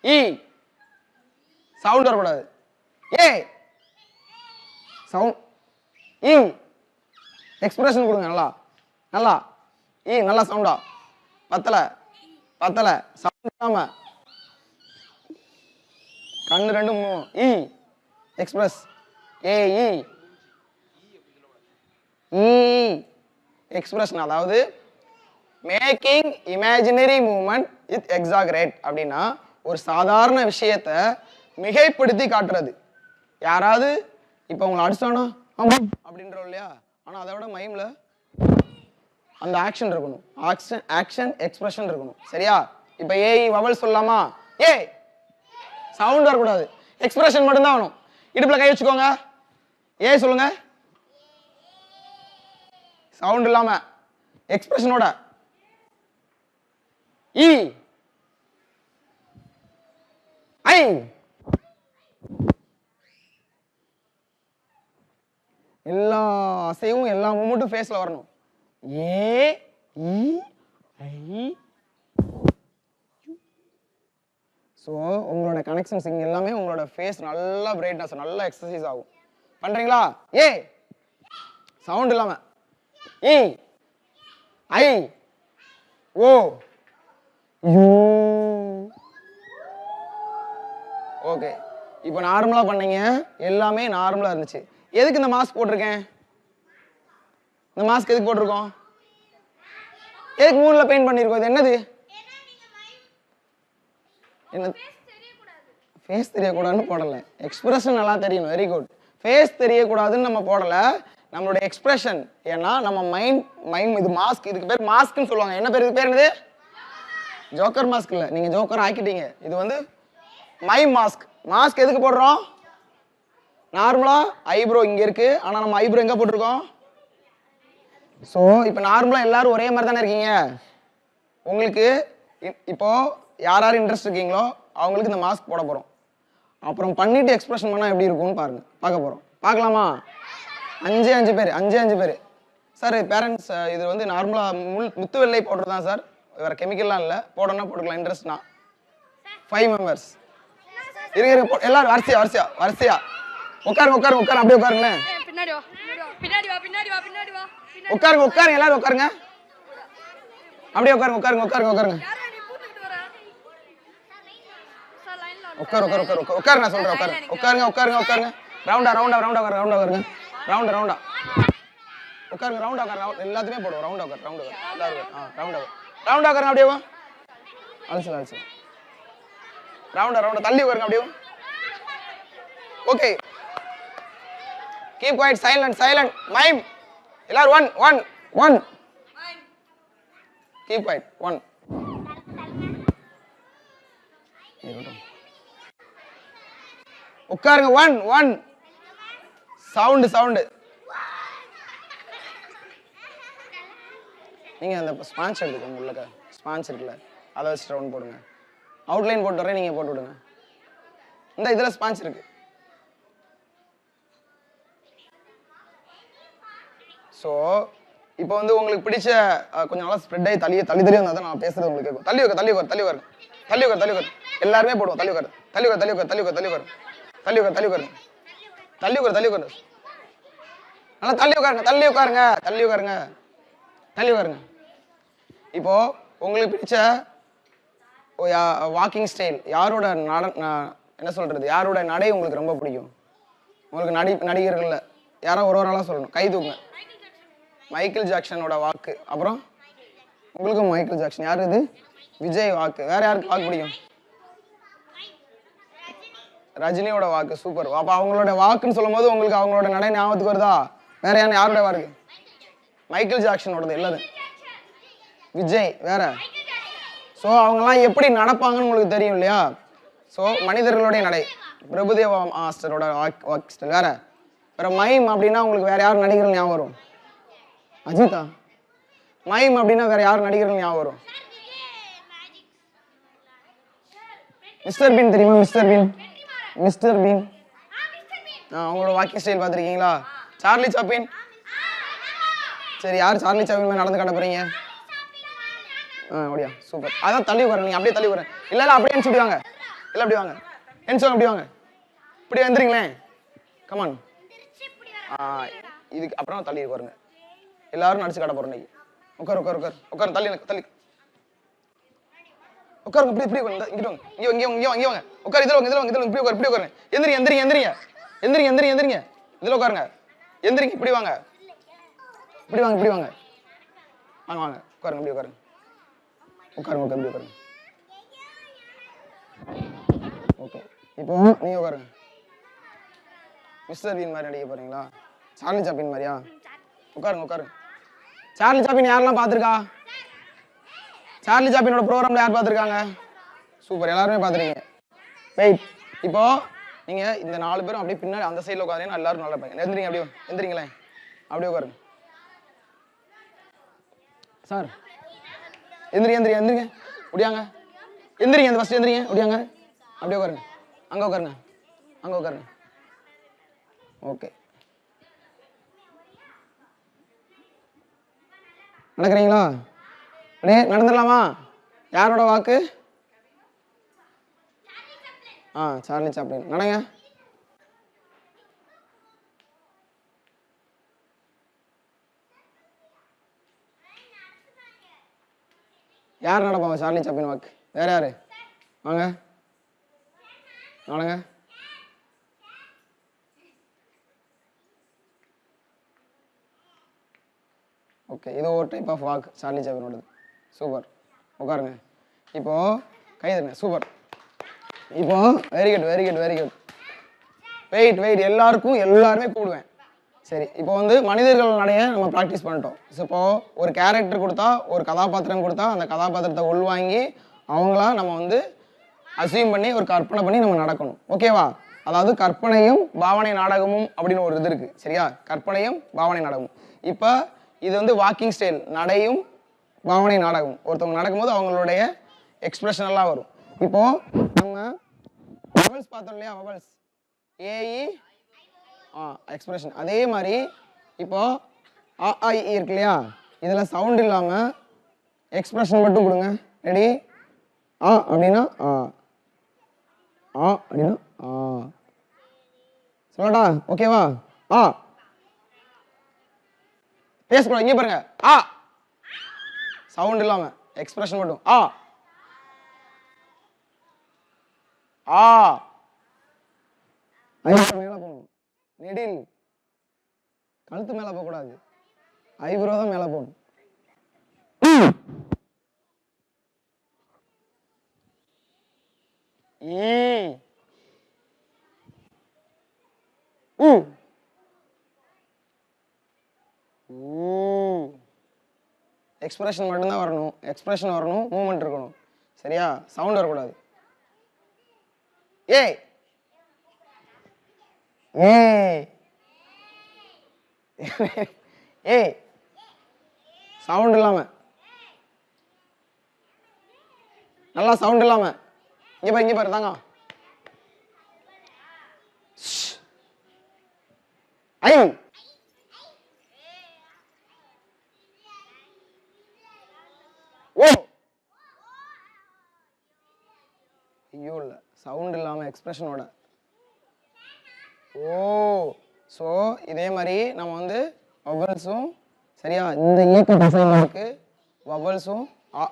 இ. சவுண்ட் வரக்கூடாது. ஏ சவுண்ட். இ எக்ஸ்பிரஷன் கொடுங்க. நல்லா இ நல்லா சவுண்டா. பத்தல சவுண்ட் இல்லாம கண்ணு 2 3 இ எக்ஸ்பிரஸ். ஏ இ எக்ஸ்பிரஷன். அதாவது making imaginary movement with exaggerate அப்படின்னா ஒரு சாதாரண விஷயத்தை மிகைப்படுத்தி காட்டுறது. யாராவது இப்போ உங்களை அடிச்சானா ஆமாம் அப்படின்றோம் இல்லையா? ஆனால் அதை விட மைமில் அந்த ஆக்ஷன் இருக்கணும். ஆக்ஷன் எக்ஸ்பிரஷன் இருக்கணும். சரியா? இப்போ ஏய் வவல் சொல்லலாமா? ஏய் சவுண்ட் வரக்கூடாது, எக்ஸ்பிரஷன் மட்டும்தான் வேணும். இடுப்பில் கை வச்சுக்கோங்க. ஏய் சொல்லுங்க, சவுண்ட் இல்லாம எக்ஸ்பிரஷனோட. இ ஐ எல்லா அசைவும் எல்லா மூமெண்ட்டும் ஃபேஸ்ல வரணும். ஏ இ ஐ. ஸோ உங்களோட கனெக்ஷன்ஸ் இங்கே எல்லாமே உங்களோட ஃபேஸ் நல்லா பிரைட்னஸ் நல்லா எக்ஸசைஸ் ஆகும். பண்ணுறீங்களா? ஏ சவுண்ட் இல்லாம இ ஐ ஓ யூ. ஓகே, இப்போ நார்மலாக பண்ணீங்க, எல்லாமே நார்மலாக இருந்துச்சு. எதுக்கு இந்த மாஸ்க் போட்டிருக்கேன்? இந்த மாஸ்க் எதுக்கு போட்டிருக்கோம்? எதுக்கு மூணுல பெயிண்ட் பண்ணியிருக்கோம்? இது என்னது? என்ன ஃபேஸ் தெரியக்கூடாதுன்னு போடலை, எக்ஸ்பிரஷன் நல்லா தெரியணும். Very good. ஃபேஸ் தெரியக்கூடாதுன்னு நம்ம போடலை, நம்மளுடைய எக்ஸ்பிரஷன். ஏன்னா நம்ம மைண்ட் இது மாஸ்க், இதுக்கு பேர் மாஸ்க்னு சொல்லுவாங்க. என்ன பேர்? இது பேர் என்னது? ஜோக்கர் மாஸ்க் இல்லை, நீங்கள் ஜோக்கர் ஆக்கிட்டீங்க. இது வந்து மைம் மாஸ்க். மாஸ்க் எதுக்கு போடுறோம்? நார்மலாக ஐப்ரோ இங்கே இருக்குது, ஆனால் நம்ம ஐப்ரோ எங்கே போட்டிருக்கோம்? ஸோ இப்போ நார்மலாக எல்லாரும் ஒரே மாதிரி தானே இருக்கீங்க. உங்களுக்கு இப்போது யார் யார் இன்ட்ரெஸ்ட் இருக்கீங்களோ அவங்களுக்கு இந்த மாஸ்க் போட போகிறோம். அப்புறம் பண்ணிவிட்டு எக்ஸ்பிரஷன் பண்ணால் எப்படி இருக்கும்னு பாருங்கள், பார்க்க போகிறோம். பார்க்கலாமா? அஞ்சு பேர். சார் பேரண்ட்ஸ், இது வந்து நார்மலாக முத்து வெள்ளை பவுடர் தான் சார், வேறு கெமிக்கல்லாம் இல்லை. போடணும்னா போட்டுக்கலாம், இன்ட்ரெஸ்ட்னா. 5 மெம்பர்ஸ் இருங்க. எல்லாரும் வரிசையா உட்காருங்க. அப்படியே உட்காருங்களேன். உட்காருங்க எல்லாரும் உட்காருங்க. அப்படியே உட்காருங்க. உட்காருங்க நான் சொல்றேன். உட்காருங்க. ரவுண்டா உட்காருங்க. எல்லாத்தையுமே போடுவோம். ரவுண்டா உட்காருங்க. அப்படியே அலசு ரவுண்டா தள்ளி உட்காருங்க. அப்படியே okay. Keep quiet, silent. Mime எல்லாரும் 1 கீப் குவைட். 1 உட்காருங்க. 1 சவுண்ட். நீங்க அந்த ஸ்பான்ச் எடுத்துக்கோங்க. உள்ள ஸ்பான்ச் இருக்குல்ல, அதை வச்சு ரவுண்ட் போடுங்க. அவுட்லைன் போட்டு வரேன், நீங்க போட்டு விடுங்க. இந்த இதுல ஸ்பான்ச் இருக்கு. ஸோ இப்போ வந்து உங்களுக்கு பிடிச்ச கொஞ்சம் நல்லா ஸ்ப்ரெட் ஆகி தள்ளி வந்தால் தான் நான் பேசுறது உங்களுக்கு கேட்கும். தள்ளி உட்கார். எல்லாருமே போடுவோம். தள்ளி உட்கார். நல்லா தள்ளி உட்காருங்க. இப்போ உங்களுக்கு பிடிச்ச வாக்கிங் ஸ்டைல், யாரோட என்ன சொல்றது, யாரோட நடை உங்களுக்கு ரொம்ப பிடிக்கும்? உங்களுக்கு நடிகர்கள்ல யாரோ ஒரு ஆளாக சொல்லணும், கை தூக்குங்க. மைக்கேல் ஜாக்சனோட வாக்கு. அப்புறம் உங்களுக்கும் மைக்கேல் ஜாக்சன். யார் இது? விஜய் வாக்கு. வேற யாருக்கு வாக்கு பிடிக்கும்? ரஜினியோட வாக்கு. சூப்பர். அப்போ அவங்களோட வாக்குன்னு சொல்லும் போது உங்களுக்கு அவங்களோட நடை ஞாபகத்துக்கு வருதா? வேற யாரோட வாக்கு? மைக்கேல் ஜாக்சனோடது. எல்லாது விஜய். வேற? ஸோ அவங்கெல்லாம் எப்படி நடப்பாங்கன்னு உங்களுக்கு தெரியும் இல்லையா? ஸோ மனிதர்களுடைய நடை. பிரபுதேவா மாஸ்டரோட வாக் ஸ்டைல். வேற மைம் அப்படின்னா உங்களுக்கு வேற யார் நடிகர்கள் ஞாபகம் வரும்? அஜிதா. மைம் அப்படின்னா வேற யார் நடிகர்கள் ஞாபகம் வரும்? மிஸ்டர் பீன் தெரியுமா? Mister been. அவங்களோட வாக்கிங் ஸ்டைல் பார்த்துருக்கீங்களா? சார்லி சாப்பின். சரி, யார் சார்லி சாப்பின் மாதிரி நடந்து காட்ட போறீங்க? அப்படியா? சூப்பர். அதான் தள்ளி உட்காருங்க. நீங்க அப்படியே தள்ளி உட்காருங்க. இல்ல அப்படியே என்ச்சு அப்படி வாங்க. அப்படி வாங்க. இப்படி வந்துருங்களேன். கமான். இதுக்கு அப்புறம் தள்ளி உட்காருங்க. எல்லாரும் நடிச்சு காட்ட போறோம். உட்காரு. தள்ளி உட்காருங்க. இப்படி இங்க வாங்க. உட்காரு. இதுல இப்படி உட்காருங்க. எந்திரிங்க. இதுல உட்காருங்க. எந்திரிங்க. இப்படி வாங்க. வாங்க. உட்காருங்க. இப்படி உட்காருங்க. ஓகே. இப்போ நீங்க உட்காருங்க. மிஸ்டர் பீன் மாதிரி நடிக்க போறீங்களா? சார்லி சாப்ளின் மாதிரியா? உட்காருங்க உட்காருங்க. சார்லி சாப்ளின் யாரெல்லாம் பார்த்துருக்கா? சார்லி சாப்ளினோட ப்ரோக்ராம்ல யார் பார்த்துருக்காங்க? சூப்பர், எல்லாருமே பார்த்துருக்கீங்க. வெயிட், இப்போ நீங்க இந்த 4 பேரும் அப்படியே பின்னாடி அந்த சைடில் உட்காருங்க. எல்லாரும் நல்லா பாருங்க. எந்திரிங்க, அப்படியே எந்திரிங்களேன், அப்படியே உட்காருங்க. சார் எந்திரிங்க முடியாங்க. எந்திரிங்க, அந்த ஃபர்ஸ்ட் எந்திரிங்க, முடியாங்க. அப்படியே உட்காருங்க. அங்கே உட்காருங்க. ஓகே, நடக்கிறீங்களா? அப்படியே நடந்துடலாமா? யாரோட வாக்கு? Charlie Chaplin. நடங்க. யார் நடப்பாங்க சார்லி சாப்ளின் வாக்கு? வேற யாரு? வாங்க நடங்க. ஓகே, இது ஒரு டைப் ஆஃப் வாக் சார்லி சாப்ளினோடது. சூப்பர், உட்காருங்க. இப்போ கைதுங்க. சூப்பர். இப்போ வெரி குட். வெயிட், எல்லாருமே கூடுவேன். சரி, இப்போ வந்து மனிதர்கள் நடைய நம்ம ப்ராக்டிஸ் பண்ணிட்டோம். இப்போ ஒரு கேரக்டர் கொடுத்தா, ஒரு கதாபாத்திரம் கொடுத்தா, அந்த கதாபாத்திரத்தை உள்வாங்கி அவங்களா நம்ம வந்து அசீவ் பண்ணி ஒரு கற்பனை பண்ணி நம்ம நடக்கணும். ஓகேவா? அதாவது கற்பனையும் பாவனை நாடகமும் அப்படின்னு ஒரு இது இருக்கு. சரியா? கற்பனையும் பாவனை நாடகமும். இப்போ இது வந்து வாக்கிங் ஸ்டைல், நடையும் பாவனை நாடகம். ஒருத்தவங்க நடக்கும்போது அவங்களுடைய எக்ஸ்பிரஷன் எல்லாம் வரும். இப்போ நம்ம வவல்ஸ் பார்த்தோம் இல்லையா? வவல்ஸ் ஏஇ எக்ஸ்பிரஷன். அதே மாதிரி இப்போ ஐ இருக்கு இல்லையா? இதில் சவுண்ட் இல்லாமல் எக்ஸ்பிரஷன் மட்டும் கொடுங்க. ரெடி? அப்படின்னா அப்படின்னா சொல்லட்டா? ஓகேவா? பேசக்கூடாது. இங்கே பாருங்க, சவுண்ட் இல்லாம எக்ஸ்பிரஷன் மட்டும். மேல போகணும். நெடில் கழுத்து மேல போக கூடாது. ஐப்ரோ தான் மேல போகணும். எக்ஸ்பிரஷன் மட்டும்தான் வரணும். எக்ஸ்பிரஷன் வரணும், மூவ்மெண்ட் இருக்கணும். சரியா? சவுண்ட் வரக்கூடாது. ஏய் ஏய் சவுண்ட் இல்லாம, நல்லா சவுண்ட் இல்லாம. இங்க பாரு தாங்க. ஐ ஓ ஐயோ இல்ல, சவுண்ட் இல்லாம எக்ஸ்பிரஷனோட. ஸோ இதே மாதிரி நம்ம வந்து வவல்ஸும், சரியா, இந்த இயக்க தசைகளுக்கு வவல்ஸும்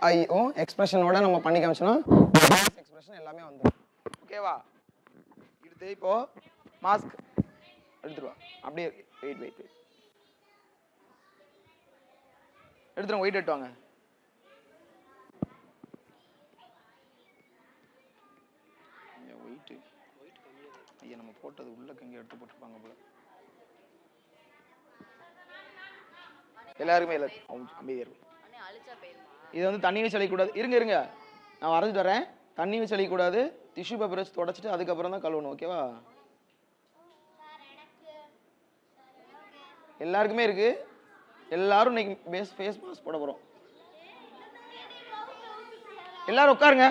ஐயும் எக்ஸ்பிரஷனோட நம்ம பண்ணி காமிச்சோம்னா எக்ஸ்பிரஷன் எல்லாமே வந்துடும். ஓகேவா? எடுத்து இப்போ மாஸ்க் எடுத்துருவா. அப்படியே வெயிட் எடுத்துருவோம். வெயிட் எடுத்துவாங்க. ஐயா நம்ம போட்டது உள்ள எங்கே எடுத்து போட்டுருப்பாங்க போல. எல்லாருமே அமைதியா இருக்கும். இது வந்து தண்ணி வச்சு அழிக்கக்கூடாது. இருங்க நான் வரைஞ்சிட்டு வரேன். தண்ணி வச்சு அழிக்கக்கூடாது. டிஷ்யூ பேப்பர் வச்சு தொடச்சிட்டு அதுக்கப்புறம் தான் கழுவணும். ஓகேவா? எல்லாருக்குமே இருக்கு. எல்லாரும் இன்னைக்கு ஃபேஸ் மாஸ்க் போட போறோம். எல்லாரும் உட்காருங்க.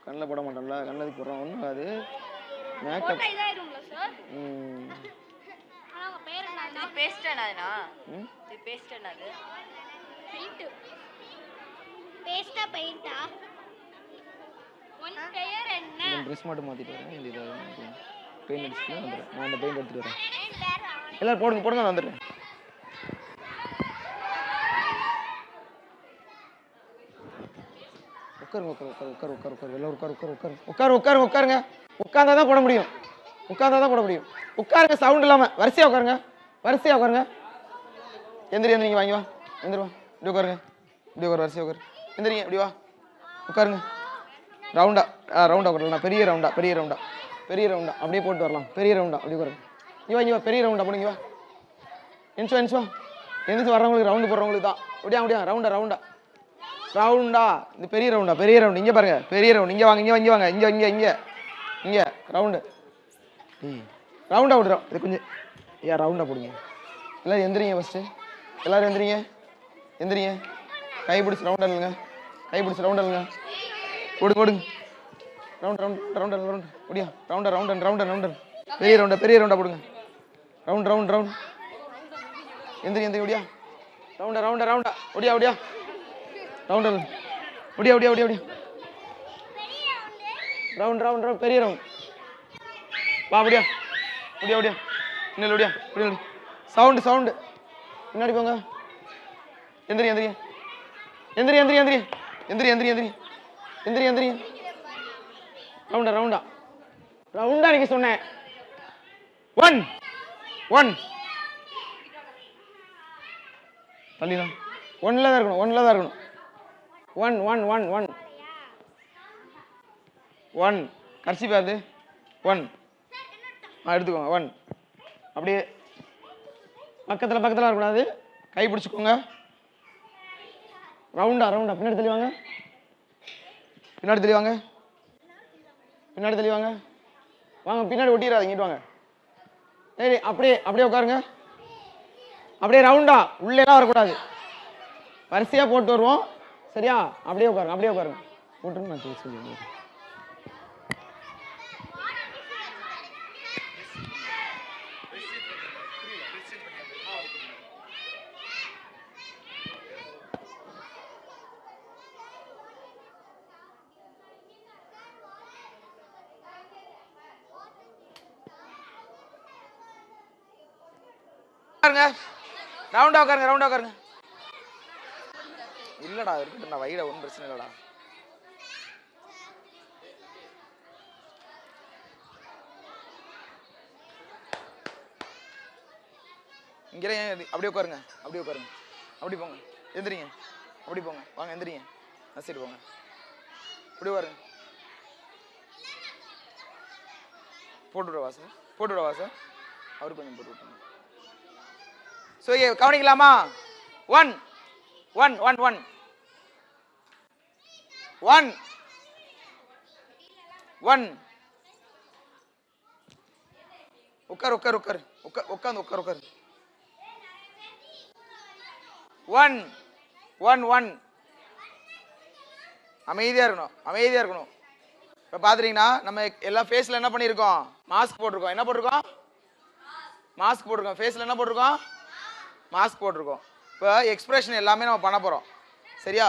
கண்ணில் போட மாட்டோம்ல, கண்ணதுக்கு போடுறோம். ஒன்றும் அது மேக்கப். ட்ரெஸ் மட்டும் மாற்றிட்டு வரேன். இந்த பெயிண்ட் அடிச்சுட்டு வந்துடுறேன். நான் அந்த பெயிண்ட் எடுத்துகிட்டு வரேன். எல்லாரும் போடுங்க நான் வந்துடுறேன். உட்காருங்க எல்லாம் உட்காருங்க. உட்கார்ந்தா தான் போட முடியும். உட்காருங்க, சவுண்ட் இல்லாம வரிசையா உட்காருங்க. எந்திரிங்க, வாங்கி வா, எந்திரி வா, இப்படி உட்காருங்க, வரிசையா உட்காரு. எந்திரிங்க, இப்படி வா, உட்காருங்க. ரவுண்டா உட்காரலாம். பெரிய ரவுண்டா அப்படியே போட்டு வரலாம். பெரிய ரவுண்டா அப்படி உட்காருங்க. இங்க வா, பெரிய ரவுண்டா போடுங்க. வா, எந்திரிச்சு வர்றவங்களுக்கு ரவுண்டு போடுறவங்களுக்கு தான். அப்படியா ரவுண்டா இந்த பெரிய ரவுண்டு. இங்க பாருங்க, பெரிய ரவுண்டு. இங்க வாங்க, இங்க ரவுண்டு. ரவுண்டா விடுறோம். இது கொஞ்சம் ரவுண்டா போடுங்க. எல்லாரும் எந்திரிங்க, ஃபர்ஸ்ட் எல்லாரும் எந்திரிங்க. கை பிடிச்சி ரவுண்ட் அல்லுங்க. போடுங்க. ரவுண்ட் முடியா. ரவுண்டர் பெரிய ரவுண்டா போடுங்க. ரவுண்ட் எந்திரி முடியா. ரவுண்டா முடியா. ரவுண்டர் முடியா. ரவுண்ட் பெரிய ரவுண்ட். வா, முடியா. இன்னும் முடியா. சவுண்டு முன்னாடி போங்க. எந்திரி. ரவுண்டா நீங்க சொன்னேன். ஒன் தள்ளினா ஒன்ல தான் இருக்கணும். ஒன் கடைசி பாரு. ஒன் எடுத்துக்கோங்க. ஒன் அப்படியே பக்கத்தில் இருக்கக்கூடாது. கை பிடிச்சிக்கோங்க. ரவுண்டா பின்னாடி தெளிவாங்க. வாங்க, பின்னாடி ஒட்டிடாதீங்க. இங்கிட்டு வாங்க. சரி, அப்படியே உட்காருங்க. அப்படியே ரவுண்டா உள்ளேலாம் வரக்கூடாது. வரிசையா போட்டு வருவோம். சரியா? அப்படியே உட்காருங்க. போட்டுன்னு நான் சொல்லுங்க. ரவுண்டா உட்காருங்க. இல்லடா, இருக்கட்டும், நான் வைட ஒன்றும் பிரச்சனை இல்லடா. இங்கே அப்படியே உட்காருங்க. அப்படி போங்க. எந்திரிங்க. அப்படி போங்க. வாங்க, எந்திரிங்க. நசிட்டு போங்க. இப்படி உட்காருங்க. போட்டு விடவா சார்? அவரு கொஞ்சம் போட்டு விட்டுருங்க. ஸோ கவனிக்கலாமா? ஒன் உட்காரு. உட்காரு. ஒன் அமைதியா இருக்கணும். இப்போ பார்த்துட்டீங்கன்னா நம்ம எல்லா ஃபேஸில் என்ன பண்ணியிருக்கோம்? மாஸ்க் போட்டிருக்கோம். என்ன போட்டிருக்கோம்? மாஸ்க் போட்டிருக்கோம். ஃபேஸில் என்ன போட்டிருக்கோம்? மாஸ்க் போட்டிருக்கோம். இப்போ எக்ஸ்பிரஷன் எல்லாமே நம்ம பண்ண போகிறோம். சரியா?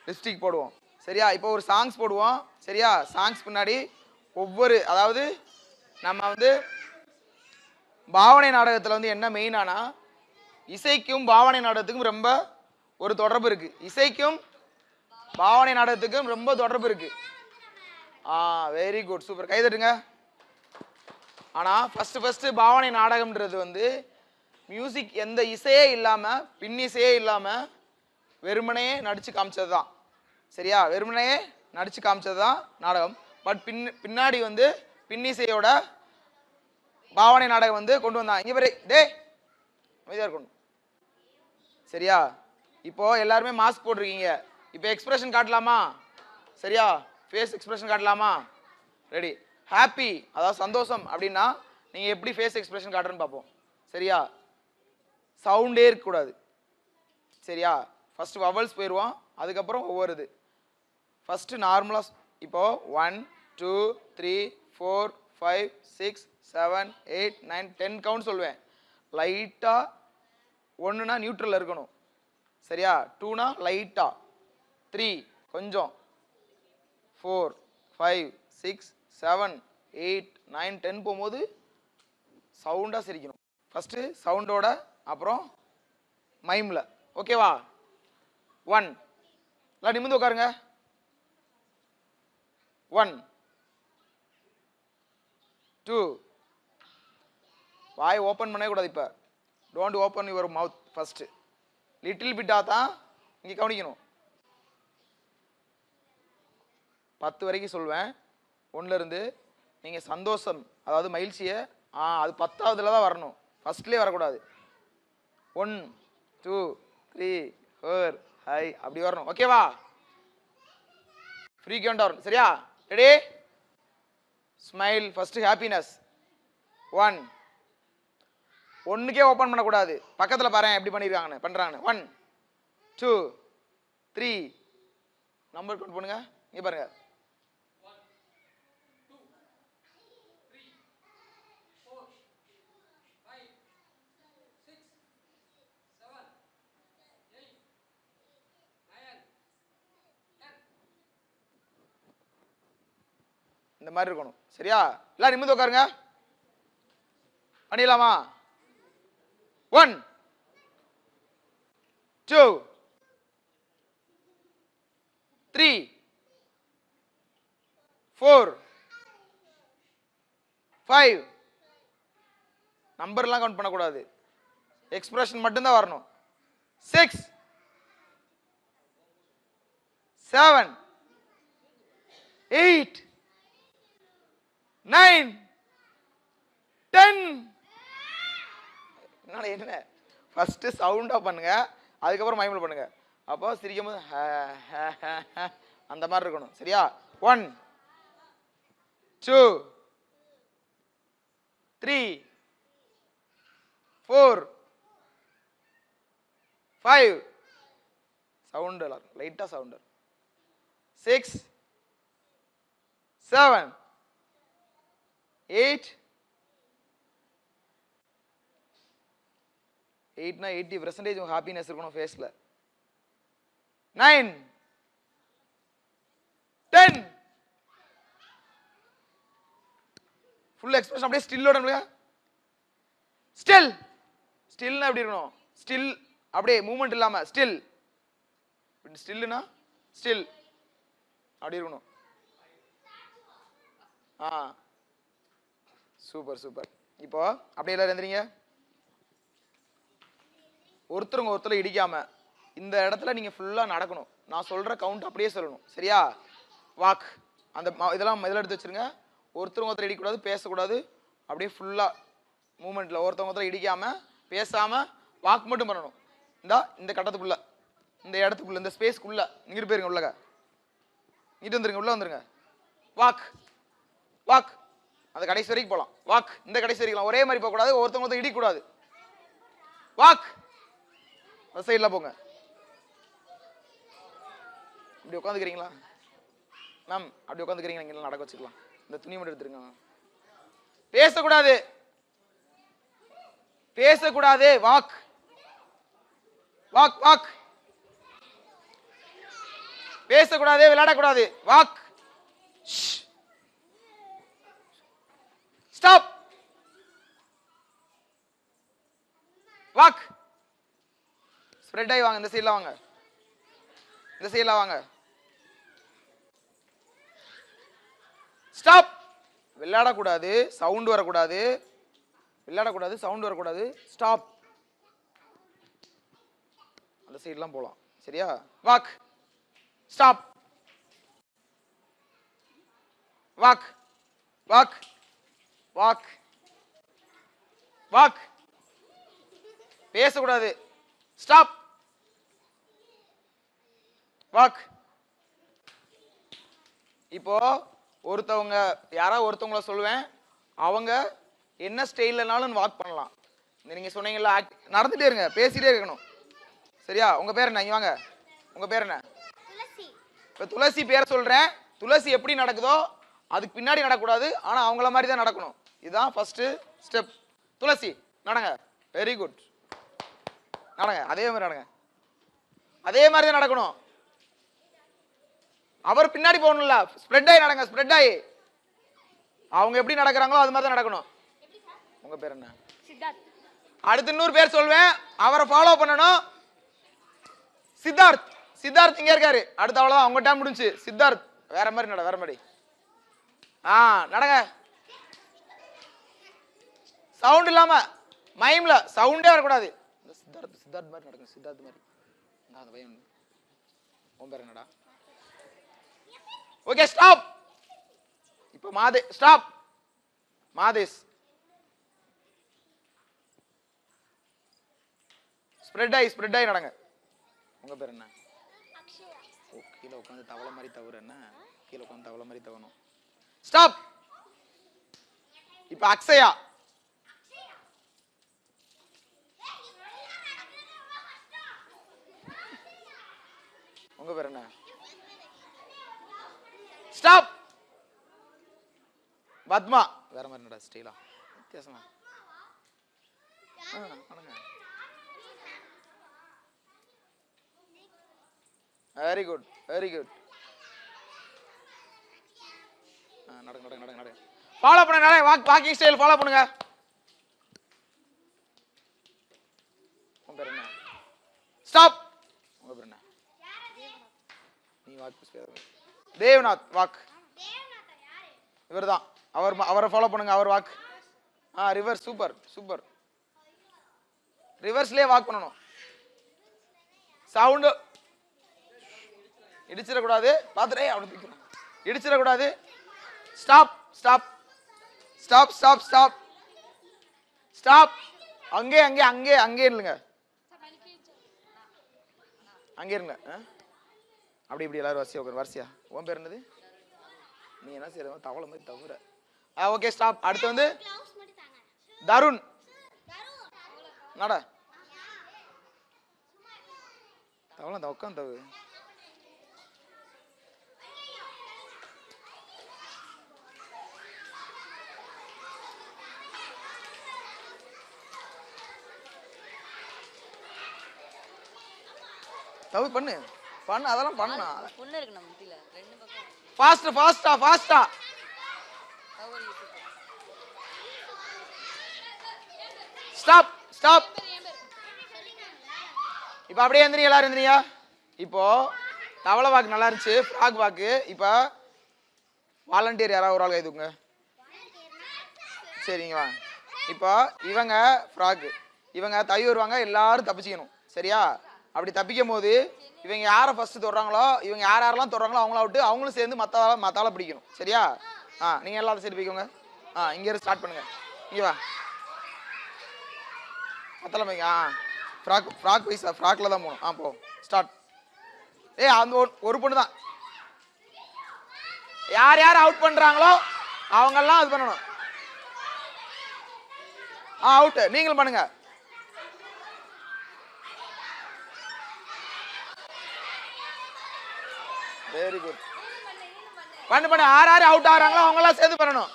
லிப்ஸ்டிக் போடுவோம். சரியா? இப்போ ஒரு சாங்ஸ் போடுவோம். சரியா? சாங்ஸ் பின்னாடி அதாவது நம்ம பாவனை நாடகத்தில் என்ன மெயினானா, இசைக்கும் பாவனை நாடகத்துக்கும் ரொம்ப ஒரு தொடர்பு இருக்கு. இசைக்கும் பாவனை நாடகத்துக்கும் ரொம்ப தொடர்பு இருக்கு. வெரி குட், சூப்பர், கைதட்டுங்க. ஆனா ஃபர்ஸ்ட் பாவனை நாடகம்ன்றது மியூசிக், எந்த இசையே இல்லாம, பின்னிசையே இல்லாம வெறுமனே நடிச்சு காமிச்சது தான். சரியா? வெறுமனே நடிச்சு காமிச்சது தான் நாடகம். பட் பின்னாடி பின்னிசையோட பாவனை நாடகம் கொண்டு வந்தாங்க. இங்க பாரு, அமைதியா இருக்கணும். சரியா? இப்போ எல்லாருமே மாஸ்க் போட்டிருக்கீங்க. இப்போ எக்ஸ்பிரஷன் காட்டலாமா? சரியா? ஃபேஸ் எக்ஸ்பிரஷன் காட்டலாமா? ரெடி? ஹாப்பி, அதாவது சந்தோஷம் அப்படின்னா நீங்க எப்படி ஃபேஸ் எக்ஸ்பிரஷன் காட்டுறன்னு பார்ப்போம். சரியா? சவுண்டே இருக்கக்கூடாது. சரியா? ஃபர்ஸ்ட் வவல்ஸ் போயிடுவோம், அதுக்கப்புறம் ஒவ்வொரு இது. ஃபர்ஸ்ட் நார்மலா இப்போ 1 2 3 4 5 6 7 8 9 10 கவுண்ட் சொல்லுவேன். லைட்டா 1னா நியூட்ரல்ல இருக்கணும். சரியா? 2னா லைட்டா, 3 கொஞ்சம், 4 5 6 7 8 9 10 போகும்போது சவுண்டா சிரிக்கணும். ஃபர்ஸ்ட் சவுண்டோட, அப்புறம் மைம்ல. ஓகேவா? 1 எல்லாம் நிமிர்ந்து உட்காருங்க. 1 2. வாய் ஓப்பன் பண்ணவே கூடாது. இப்போ don't open your mouth first. Little பிட்டாக தான் இங்கே கவனிக்கணும். 10 வரைக்கும் சொல்வேன். 1ல இருந்து நீங்கள் சந்தோஷம் அதாவது மகிழ்ச்சியை அது 10ஆவதுல தான் வரணும், ஃபர்ஸ்ட்லேயே வரக்கூடாது. 1 2 3 4 ஹை அப்படி வரணும். ஓகேவா? ஃப்ரீக்வெண்ட்டாக வரணும். சரியா? ரெடி? Smile first. ஹாப்பினஸ் 1. 1க்கே ஓப்பன் பண்ணக்கூடாது. பக்கத்தில் பாரு எப்படி பண்ணியிருக்காங்கன்னு பண்ணுறாங்கன்னு. 1 2 3 நம்பர் கவுண்ட் பண்ணுங்க. இங்கே பாருங்க. 1 இந்த மாதிரி இருக்கணும். சரியா? எல்லாம் நிமிர்ந்து உட்காருங்க. பண்ணிடலாமா? 1 2 3 4 5. நம்பர்லாம் கவுண்ட் பண்ணக்கூடாது, எக்ஸ்பிரஷன் மட்டும்தான் வரணும். 6 7 8 9 10. என்ன ஃபர்ஸ்ட் சவுண்டா பண்ணுங்க, அதுக்கப்புறம் மைமில் பண்ணுங்க. அப்போ சிரிக்கும் போது அந்த மாதிரி இருக்கணும். சரியா? 1 2 3 4 5. சவுண்ட் லைட்டா சவுண்ட். 6 7 8. 8னா 80% ஹாப்பினஸ் இருக்கணும் ஃபேஸ்ல. 9 10. ஃபுல் எக்ஸ்பிரஷன் அப்படியே ஸ்டில்லோட ஸ்டில். ஸ்டில்னா எப்படி இருக்கணும்? ஸ்டில் அப்படியே மூவ்மெண்ட் இல்லாம ஸ்டில். ஸ்டில்னா ஸ்டில் அப்படி இருக்கணும். Super super. இப்போ அப்படியே எல்லாரும் எழுந்திரீங்க. ஒருத்தருங்க ஒருத்தர் இடிக்காம இந்த இடத்துல நீங்க ஃபுல்லா நடக்கணும். நான் சொல்ற கவுண்ட் அப்படியே சொல்லணும். சரியா? வாக் அந்த இதெல்லாம் எடுத்து வச்சிருங்க. ஒருத்தருங்க ஒருத்தர் இடிக்கூடாது, பேசக்கூடாது. அப்படியே ஃபுல்லா மூமெண்ட்ல ஒருத்தவங்க ஒருத்தர் இடிக்காம பேசாம வாக் மட்டும் பண்ணணும். இந்த கட்டத்துக்குள்ள, இந்த இடத்துக்குள்ள, இந்த ஸ்பேஸ்க்குள்ள இங்கிட்டு போயிருங்க. உள்ளக இங்கிட்டு வந்துருங்க, உள்ள வந்துருங்க. வாக் வாக் அந்த கடைசி வரைக்கும் போகலாம். வாக் இந்த கடைசி வரைக்கும் ஒரே மாதிரி போகக்கூடாது, ஒருத்தவங்க ஒருத்தர் இடிக்கூடாது. வாக் அந்த சைடில் போங்க. இப்படி உட்காந்துக்கிறீங்களா மேம்? அப்படி உட்காந்துக்கிறீங்களா? இங்கே நடக்க வச்சுக்கலாம். இந்த துணி மட்டும் எடுத்துருங்க. பேசக்கூடாது, பேசக்கூடாது. Walk walk walk. பேசக்கூடாது, விளையாடக்கூடாது. வாக். ஸ்டாப். வாக். ஸ்ப்ரெட் ஆகி வாங்க. இந்த சைடில் வாங்க, இந்த சைடில் வாங்க. ஸ்டாப். விளையாடக்கூடாது, சவுண்ட் வரக்கூடாது. விளையாடக்கூடாது, சவுண்ட் வரக்கூடாது. ஸ்டாப். அந்த சைட்லாம் போகலாம். சரியா? Walk. Stop. Walk walk walk walk. பேசக்கூடாது. ஸ்டாப். வாக். இப்போ ஒருத்தவங்க யாராவது ஒருத்தவங்கள சொல்லுவேன், அவங்க என்ன ஸ்டைல்லனாலும் வாக் பண்ணலாம். நீங்க சொன்னீங்கல்ல, நடந்துட்டே இருங்க, பேசிட்டே இருக்கணும். சரியா? உங்க பேர் என்ன? இங்க வாங்க. உங்க பேர் என்ன? துளசி. இப்போ துளசி பேரை சொல்றேன். துளசி எப்படி நடக்குதோ அதுக்கு பின்னாடி நடக்கூடாது, ஆனா அவங்கள மாதிரி தான் நடக்கணும். இதுதான் ஃபர்ஸ்ட் ஸ்டெப். துளசி நடங்க. Very good. நடங்க, அதே மாதிரி நடங்க. அதே மாதிரி தான் நடக்கணும். அவர் பின்னாடி போகணும்ல, ஸ்ப்ரெட் ஆகி நடங்க. ஸ்ப்ரெட் ஆகி அவங்க எப்படி நடக்கிறாங்களோ அது மாதிரி தான் நடக்கணும். உங்க பேர் என்ன? சித்தார்த். அடுத்து இன்னொரு பேர் சொல்வேன், அவரை ஃபாலோ பண்ணணும். சித்தார்த். சித்தார்த் இங்க இருக்காரு. அடுத்து அவ்வளவுதான், உங்க டைம் முடிஞ்சு. சித்தார்த் வேற மாதிரி நட, வேற மாதிரி. நடங்க. சவுண்ட் இல்லாம மைம்ல சவுண்டே வரக்கூடாது. சித்தார்த் மாதிரி நடக்குங்க. சித்தார்த் மாதிரி அந்த பையன் உன் பேர் என்னடா? Okay stop. இப்போ ஸ்டாப். மாதேஷ் ஸ்ப்ரெட் ஆகி நடங்க. உங்க பேர் என்ன? கீழே உட்காந்து தவளை மாதிரி தவறு என்ன? கீழே உட்காந்து தவளை மாதிரி தவணும். ஸ்டாப். இப்ப அக்ஷயா. உங்க பேர் என்ன? ஸ்டாப். பத்மா. வேற மாதிரி என்னடா ஸ்டைலா வித்தியாசமா? Very good very good. நடங்க. ஃபாலோ பண்ணுங்க. வாக்கிங் ஸ்டைல் ஃபாலோ பண்ணுங்க. உங்க பேர் என்ன? ஸ்டாப். உங்க பேர் என்ன? நீ வாக். தேவ்நாத் வாக். இவர்தான். அவரை ஃபாலோ பண்ணுங்க. அவர் வாக். ரிவர்ஸ். சூப்பர். ரிவர்ஸ்லயே வாக் பண்ணணும். சவுண்ட் இடிச்சிடக்கூடாது. பார்த்துட்டே அவனை தூக்கிறோம். இடிச்சிடக்கூடாது. ஸ்டாப். அங்கே இல்லைங்க. அங்கே இருங்க. அப்படி இப்படி எல்லாரும் வரிசையா. உன் பேர் என்னது? நீ என்ன செய்யற? தவளை மாதிரி தவிர. Okay stop. அடுத்து வந்து தருண். நட. தவளை அந்த உட்காந்து தவு. தவி பண்ணு அதெல்லாம் பண்ணா. பொண்ணு இருக்கு நம்ம முட்டில ரெண்டு பக்கம். ஃபாஸ்டா. ஸ்டாப். இப்போ அப்படியே எந்திரிங்க. எல்லாரும் எந்திரியா. இப்போ தவளை வாக்கு நல்லா இருந்துச்சு. ஃப்ராக் வாக்கு. இப்போ வாலண்டியர் யாராவது ஒரு ஆள் கை தூக்குங்க. சரிங்க வா. இப்போ இவங்க ஃப்ராக். இவங்க தவி வருவாங்க. எல்லாரும் தப்பிச்சிக்கணும். சரியா? அப்படி தப்பிக்கும் போது இவங்க யாரை ஃபர்ஸ்ட் தொடுறாங்களோ, இவங்க யாரெல்லாம் தொடுறாங்களோ அவங்கள விட்டு அவங்களும் சேர்ந்து மத்தால பிடிக்கணும். சரியா? நீங்க எல்லாரும் சரி போய்க்கோங்க. இங்க இருந்து ஸ்டார்ட் பண்ணுங்க. இங்க வா. மத்தால போய்ங்க. ஃப்ராக் வைஸ் ஃப்ராக்ல தான் போகணும். போ ஸ்டார்ட். அந்த ஒரு பொண்ணு தான். யார் அவுட் பண்றாங்களோ அவங்கெல்லாம் அது பண்ணணும். அவுட். நீங்களும் பண்ணுங்க. Very good. பண்ணு. யார் அவுட் ஆகிறாங்களோ அவங்க எல்லாம் சேர்த்து பண்ணணும்.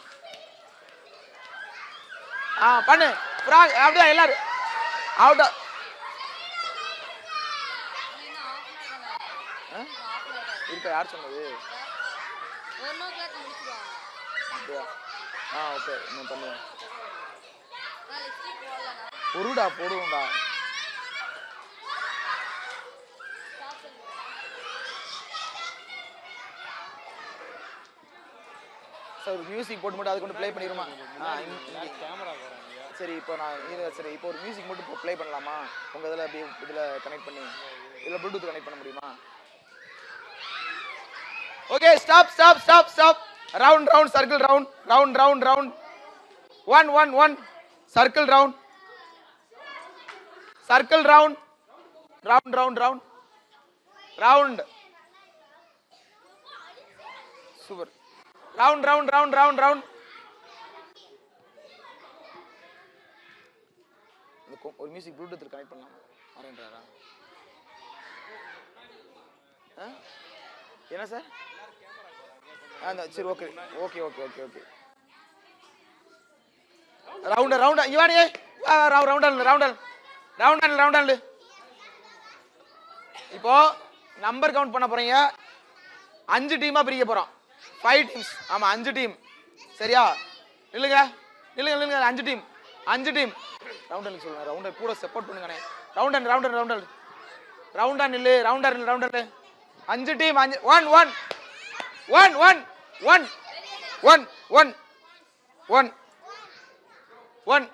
பண்ணு. அப்படியே எல்லாரும் அவுட். இருக்க யார் சொன்னது? ஓகே நான் பண்ணுவேன். போடுவோம்டா. சார் மியூசிக் போட்டு மட்டும் அது கொண்டு ப்ளே பண்ணிடுமா? சரி இப்போ இப்போ ஒரு மியூசிக் மட்டும் இப்போ ப்ளே பண்ணலாமா? உங்கள் இதில் கனெக்ட் பண்ணி இதில் ப்ளூடூத் கனெக்ட் பண்ண முடியுமா? Okay stop. Round circle round 1 circle round super. Round ஒரு மியூசிக் ப்ளூடூத் கனெக்ட் பண்ணலாம். வரேன்றாரா? என்ன சார்? சரி ஓகே. ரவுண்ட் இவானே ரவுண்ட். இப்போ நம்பர் கவுண்ட் பண்ண போறீங்க. 5 டீமா பிரிக்க போறோம். 5 டீம்ஸ். 5 டீம். சரியா? நில்லுங்க. 5 டீம். ரவுண்ட் சொல்லுங்க. ரவுண்ட் கூட சப்போர்ட் பண்ணுங்கனே. ரவுண்ட் நில்லு. 5 team. 1 1 1 1 1 one one one one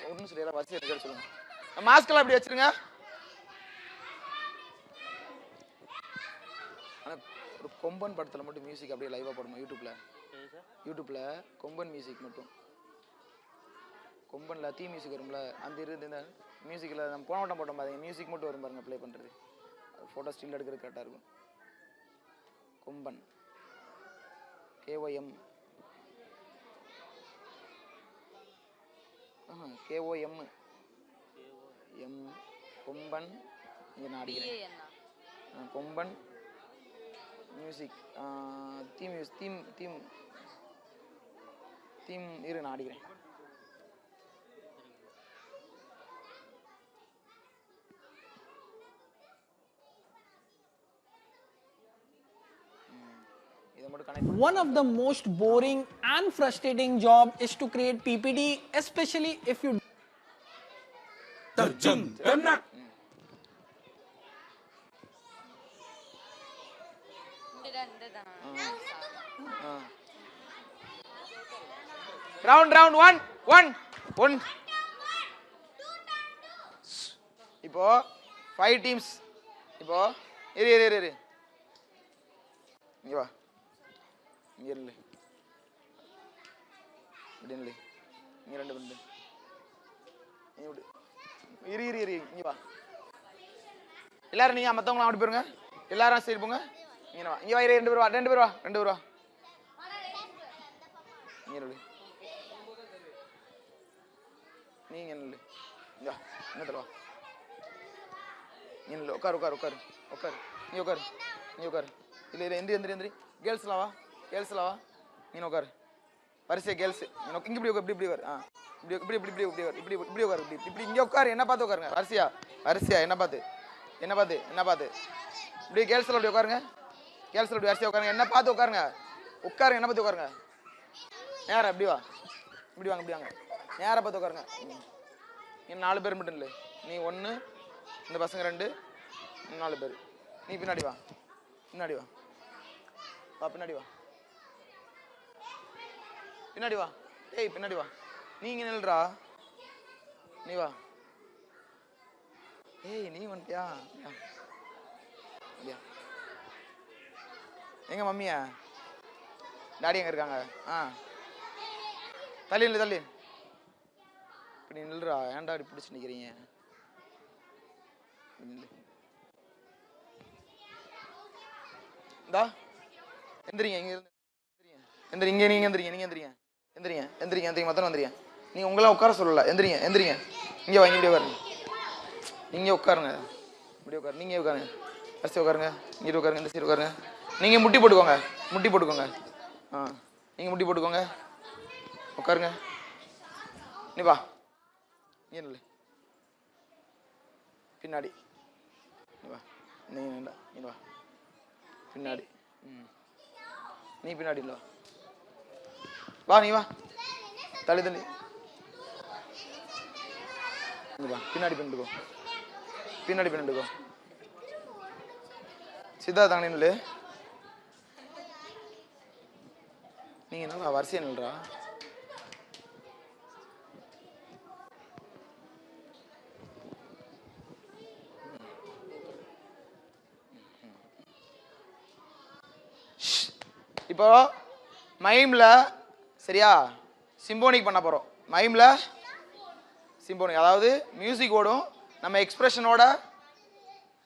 ஒன்றும் சரியா வரிசை எடுக்க சொல்லுங்க. மாஸ்கெல்லாம் அப்படி வச்சிருங்க. ஆனால் ஒரு கொம்பன் படத்தில் மட்டும் மியூசிக் அப்படியே லைவாக போடுமா யூடியூப்ல கொம்பன் மியூசிக் மட்டும். கொம்பனில் தீ மியூசிக் வரும்ல, அந்த இந்த மியூசிக்கில் நம்ம போன வட்டம் போட்டோம் பாருங்க, மியூசிக் மட்டும் வரும் பாருங்க ப்ளே பண்ணுறது. ஃபோட்டோ ஸ்டில் எடுக்கிறது கரெக்டாக இருக்கும். கொம்பன் KOM KOM M கொம்பன். இங்கே நான் அடிக்கிறேன் கொம்பன் மியூசிக் தீம் இரு நான் அடிக்கிறேன். One of the most boring and frustrating job is to create PPT, especially if you round one. இப்போ 5 டீம்ஸ். இப்போ இரு இங்க வா, இங்க இரு, இப்படி நில்லு, இங்க 2 பண்ணு, இரு இங்க வா. எல்லாரும் நீங்க மத்தவங்க அப்படி போயிருங்க, எல்லாரும் சரி போங்க. இங்க வா, இங்க வா, 2 பேர் வா, 2 பேர் வா, 2 பேர் வா. இங்க நில்லு, நீங்க நில்லு, இங்க வா, இங்க தர வா, இங்க நில்லு, உட்காரு நீ உட்காரு. இல்ல எந்திரி கேர்ள்ஸ்லாம் வா, நீ உட்காரு. வரிசை கேர்ள்ஸ் இங்க இப்படி உட்காரு. இப்படி உட்காரு. இப்படி இங்க உட்காரு, என்ன பார்த்து உட்காருங்க. வரிசையா என்ன பார்த்து இப்படி கேர்ள்ஸ்ல அப்படி உட்காருங்க. அப்படி வரிசையா உட்காருங்க, என்ன பார்த்து உட்காருங்க. என்ன பார்த்து உட்காருங்க. நேரா இப்படி வாங்க. நேரா பார்த்து உட்காருங்க. நீ 4 பேர் மட்டும் இல்லை, நீ 1, இந்த பசங்க 2, 4 பேர். நீ பின்னாடி வா. ஏய் பின்னாடி வா. நீங்க நில்றா, நீ வா. ஏய் நீ வந்துட்டியா? எங்க மம்மியா டாடி எங்க இருக்காங்க? தள்ளி இப்படி நில்றா. ஏன்டா இப்படி பிடிச்சு நிக்கிறீங்க? இந்தா எந்திரிங்க, எந்திரிங்க மொத்தம் வந்துறீங்க. நீங்க உங்களா உட்கார சொல்லல, எந்திரிங்க. இங்க வாங்கி இப்படி உட்காருங்க. நீங்க உட்காருங்க, இப்படி உட்காரு. நீங்க உட்காருங்க, அரிசி உட்காருங்க. இங்கிட்டு உட்காருங்க, இந்த சைடு உட்காருங்க. நீங்க முட்டி போட்டுக்கோங்க. நீங்க முட்டி போட்டுக்கோங்க, உட்காருங்க. நீ வா, நீ நில்லு பின்னாடி. நீ வா, நீ வா பின்னாடி. நீ பின்னாடி இல்ல வா, நீ வா. தள்ளி நீ வா. பின்னாடி பின்னுக்கோ. சித்தா தாங்க நில்லு. நீங்க என்ன வரிசையா நில்றா. இப்போ மைம்ல சரியா சிம்போனிக் பண்ண போறோம். மைம்ல சிம்போனிக், அதாவது மியூசிக் ஓடும், நம்ம எக்ஸ்பிரஷனோட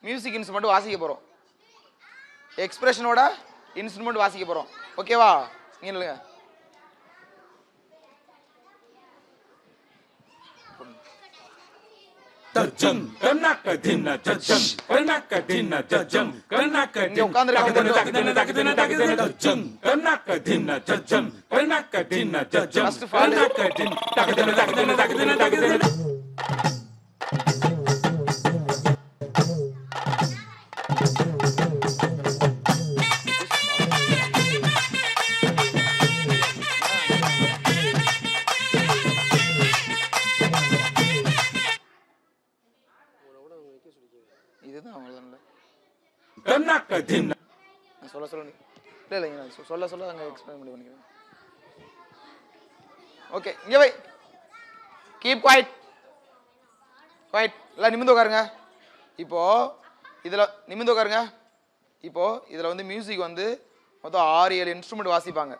மியூசிக் இன்ஸ்ட்ருமெண்ட் வாசிக்க போறோம். ஓகேவா? இங்க இல்லைங்க. இதுதான் சொல்ல இல்லை இல்லைங்க நான் சொல்ல சொல்ல அங்கே எக்ஸ்பிளைன் பண்ணி பண்ணிக்கிறேன். ஓகே இங்கே வை. Keep quiet. குவைட். எல்லாம் நிமிந்து உட்காருங்க. இப்போது இதில் நிமிந்து உட்காருங்க. இப்போது இதில் வந்து மியூசிக் வந்து மொத்தம் 6-7 இன்ஸ்ட்ருமெண்ட் வாசிப்பாங்க.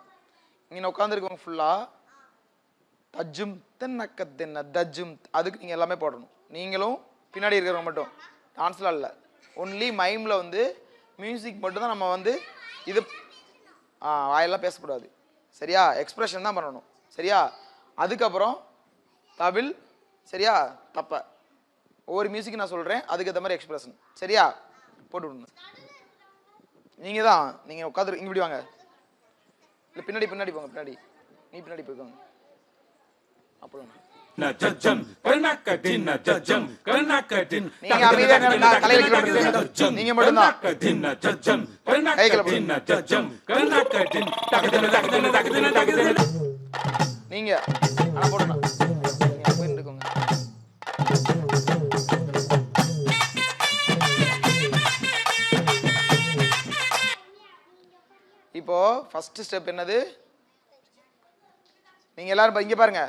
இங்கே உட்காந்துருக்கவங்க ஃபுல்லாக தஜ்ஜும் தென்னக்க தென்ன தஜ்ஜும் அதுக்கு நீங்கள் எல்லாமே போடணும். நீங்களும் பின்னாடி இருக்கிறவங்க மட்டும் டான்ஸ்லாம் இல்லை, ஒன்லி மைமில் வந்து மியூசிக் மட்டும் தான் நம்ம வந்து இது வாயெல்லாம் பேசக்கூடாது சரியா, எக்ஸ்பிரஷன் தான் பண்ணணும் சரியா. அதுக்கப்புறம் தவில் சரியா, தப்ப ஒவ்வொரு மியூசிக் நான் சொல்கிறேன் அதுக்கேற்ற மாதிரி எக்ஸ்பிரஷன் சரியா போட்டு விடணும். நீங்கள் தான் நீங்கள் உட்காந்து இங்கே இப்படி வாங்க, இல்லை பின்னாடி பின்னாடி போங்க, பின்னாடி நீ பின்னாடி போய்க்கோங்க. அப்புறம் நீங்க அமைதியா நீங்க மட்டும்தான் நீங்க போடணும். இப்போ ஃபர்ஸ்ட் ஸ்டெப் என்னது, நீங்க எல்லாரும் இங்க பாருங்க.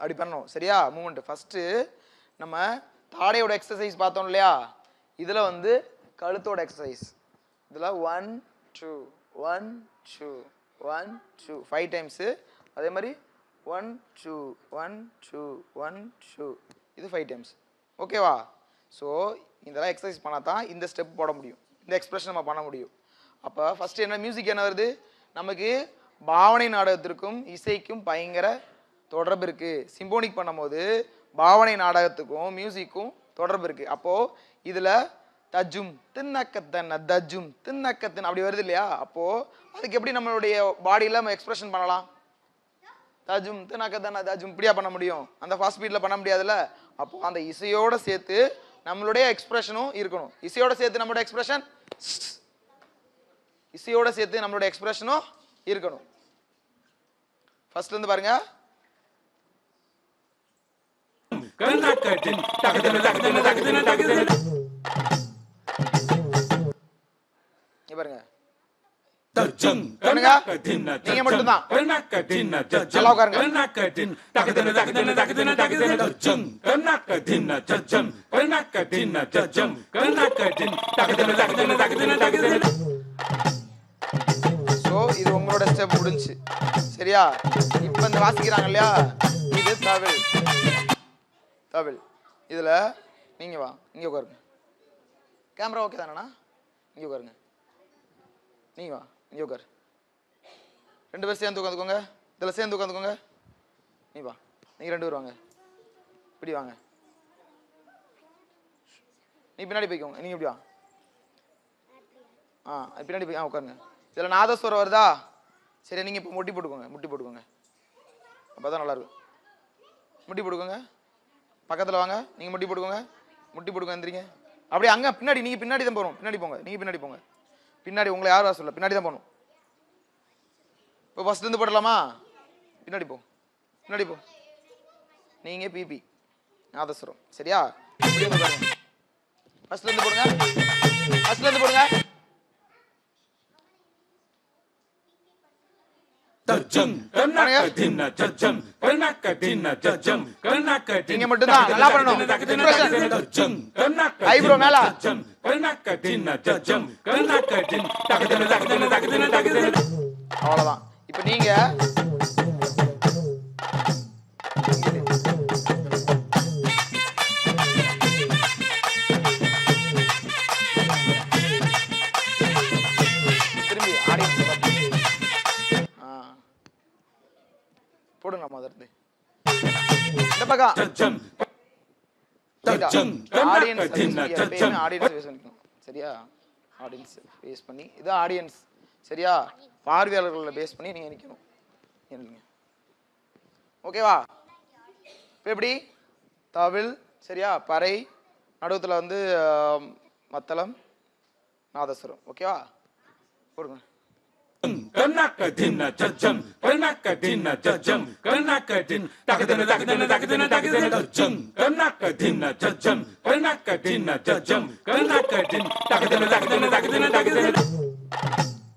அப்படி பண்ணணும் சரியா. மூமெண்ட் ஃபர்ஸ்ட் நம்ம தாடையோட எக்ஸசைஸ் பார்த்தோம் இல்லையா, இதுல வந்து கழுத்தோட எக்ஸசைஸ். இதுல 1 2 1 2 1 2 5 டைம்ஸ். அதே மாதிரி 1 2 1 2 1 2 இது 5 டைம்ஸ் ஓகேவா. ஸோ இதெல்லாம் எக்ஸசைஸ் பண்ணால் தான் இந்த ஸ்டெப் போட முடியும், இந்த எக்ஸ்பிரஷன் நம்ம பண்ண முடியும். அப்போ ஃபர்ஸ்ட் என்ன மியூசிக் என்ன வருது, நமக்கு பாவனை நாடகத்திற்கும் இசைக்கும் பயங்கர தொடர்பு இருக்கு. சிம்போனிக் பண்ணும்போது பாவனை நாடகத்துக்கும் மியூசிக்கும் தொடர்பு இருக்கு. அப்போ இதுல தஜும் தின்னக்கத்தன் தஜும் தின்னக்கத்தன் அப்படி வருது இல்லையா, அப்போ அதுக்கு எப்படி நம்மளுடைய பாடியில நம்ம எக்ஸ்பிரஷன் பண்ணலாம், தஜும் தின்னக்கத்தன் தஜும் இப்படியா பண்ண முடியும், அந்த ஃபாஸ்ட் ஸ்பீட்ல பண்ண முடியாதுல்ல. அப்போ அந்த இசையோட சேர்த்து நம்மளுடைய எக்ஸ்பிரஷனும் இருக்கணும். இசையோட சேர்த்து நம்மளுடைய எக்ஸ்பிரஷன் இசையோட சேர்த்து நம்மளுடைய எக்ஸ்பிரஷனும் இருக்கணும். ஃபர்ஸ்ட்ல இருந்து பாருங்க. பாருங்க நீங்க மட்டும் தான் நல்லா உட்காருங்க. இது உங்களோட ஸ்டெப் முடிஞ்சு சரியா. இப்ப இந்த வாசிக்கிறாங்க இல்லையா, இது தவில். தவில் இதுல நீங்க வா, இங்க உட்காருங்க. கேமரா ஓகே தானேண்ணா, இங்க உட்காருங்க. நீங்க வா, இங்க உட்காரு. 2 பேர் சேர்ந்து உட்காந்துக்கோங்க, இதுல சேர்ந்து உட்காந்துக்கோங்க. நீ வா, நீங்க 2 பேர் வாங்க, இப்படி வாங்க. நீ பின்னாடி போய்க்கோங்க, நீங்க இப்படி வா. பின்னாடி போய் உட்காருங்க. இதில் நாதஸ்வரம் வருதா, சரி நீங்கள் இப்போ முட்டி போட்டுக்கோங்க, முட்டி போட்டுக்கோங்க, அப்போ தான் நல்லாயிருக்கும். முட்டி போட்டுக்கோங்க, பக்கத்தில் வாங்க, நீங்கள் முட்டி போட்டுக்கோங்க, முட்டி போட்டுக்கோங்க, எந்திரிங்க. அப்படியே அங்கே பின்னாடி, நீங்கள் பின்னாடி தான் போகணும், பின்னாடி போங்க, நீங்கள் பின்னாடி போங்க. பின்னாடி உங்களை யாரும் சொல்ல, பின்னாடி தான் போகணும். இப்போ ஃபஸ்ட்லேருந்து போடலாமா, பின்னாடி போ, பின்னாடி போ. நீங்கள் பிபி நாதஸ்வரம் சரியா, ஃபஸ்ட்லேருந்து போடுங்க, ஃபஸ்ட்லேருந்து போடுங்க. நீங்க மட்டும் தான் நல்லா பண்ணணும். ஐப்ரோ மேல அவ்வளவுதான். இப்ப நீங்க திரும்பி ஆடியன்ஸ் போடுங்க. முதல்ல இந்த பக்கம் சரியா, ஆடியன்ஸ் பேஸ் பண்ணி, இது ஆடியன்ஸ் சரியா, பார்வையாளர்களை பேஸ் பண்ணி நீங்க நிக்கணும். ஓகேவா. இப்போ எப்படி தவில் சரியா, பறை, நடுவத்தில் வந்து மத்தளம், நாதஸ்வரம் ஓகேவா. போடுங்க. Kanaka dinna jajam, kanaka dinna jajam, kanaka din, takadana takadana takadana takadana jajam, kanaka dinna jajam, kanaka dinna jajam, kanaka din, takadana takadana takadana takadana.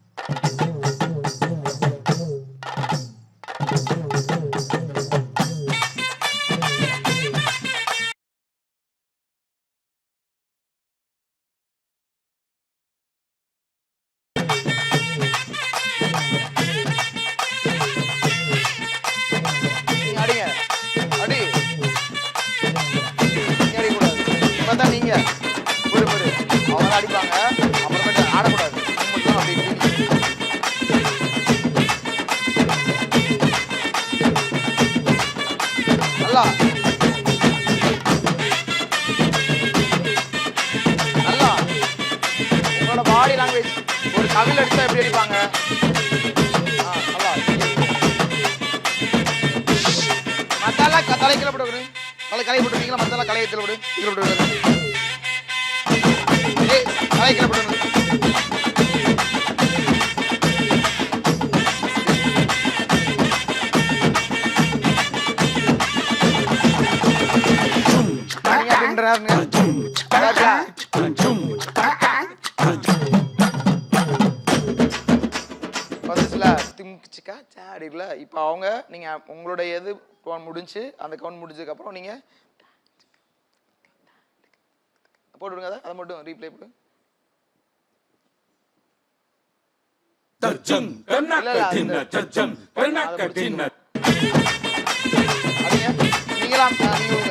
அடிங்க அடி அடிக்கூடாது இப்பதான் நீங்க புரி புரி அவங்க அடிப்பாங்க அப்புறமேட்டு ஆடக்கூடாது மட்டும் அப்படி நல்லா நல்லா உங்களோட பாடி லாங்குவேஜ் ஒரு கவில் அடிச்சா எப்படி அடிப்பாங்க நல்லா மசாலா தலை கீழே போட்டு விடு தலை கலையை போட்டு வைக்கலாம் மசாலா கலையை கீழே விடு கீழே போட்டு விடு ஏய் கலையை கீழே போட்டு விடு தனியா பின்றாருங்க வந்துச்சுல திம்கிச்சிக்கா சாடில இப்போ அவங்க நீங்க உங்களோட எது கவுண்ட் முடிஞ்சு அந்த கவுண்ட் முடிஞ்சதுக்கு அப்புறம் நீங்க போட்டுடுங்க அதை மட்டும் ரீப்ளே போடு Jajam, kanaka dinna jajam, kanaka dinna. அடிங்க நீங்களாம் நீங்க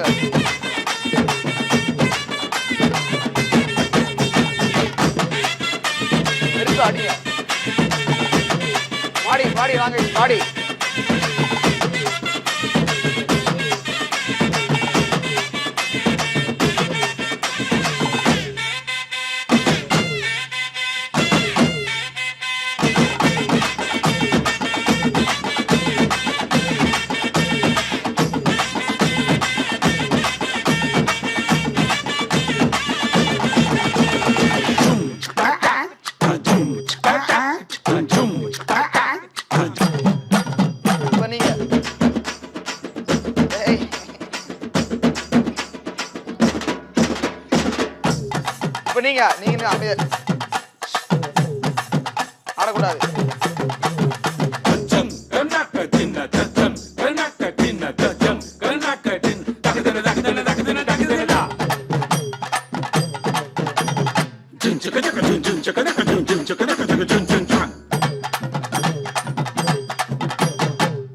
எடுத்து அடிங்க பாடி பாடி வாங்க பாடி இப்ப நீங்க ஏய். இப்ப நீங்க நீங்க அப்படியே ஆடக்கூடாது Jajam, kanaka dinna jajam, kanaka dinna jajam, kanaka din, takadana takadana takadana takadana. Jin chaka chaka jin chaka chaka jin chaka chaka jin jin chan.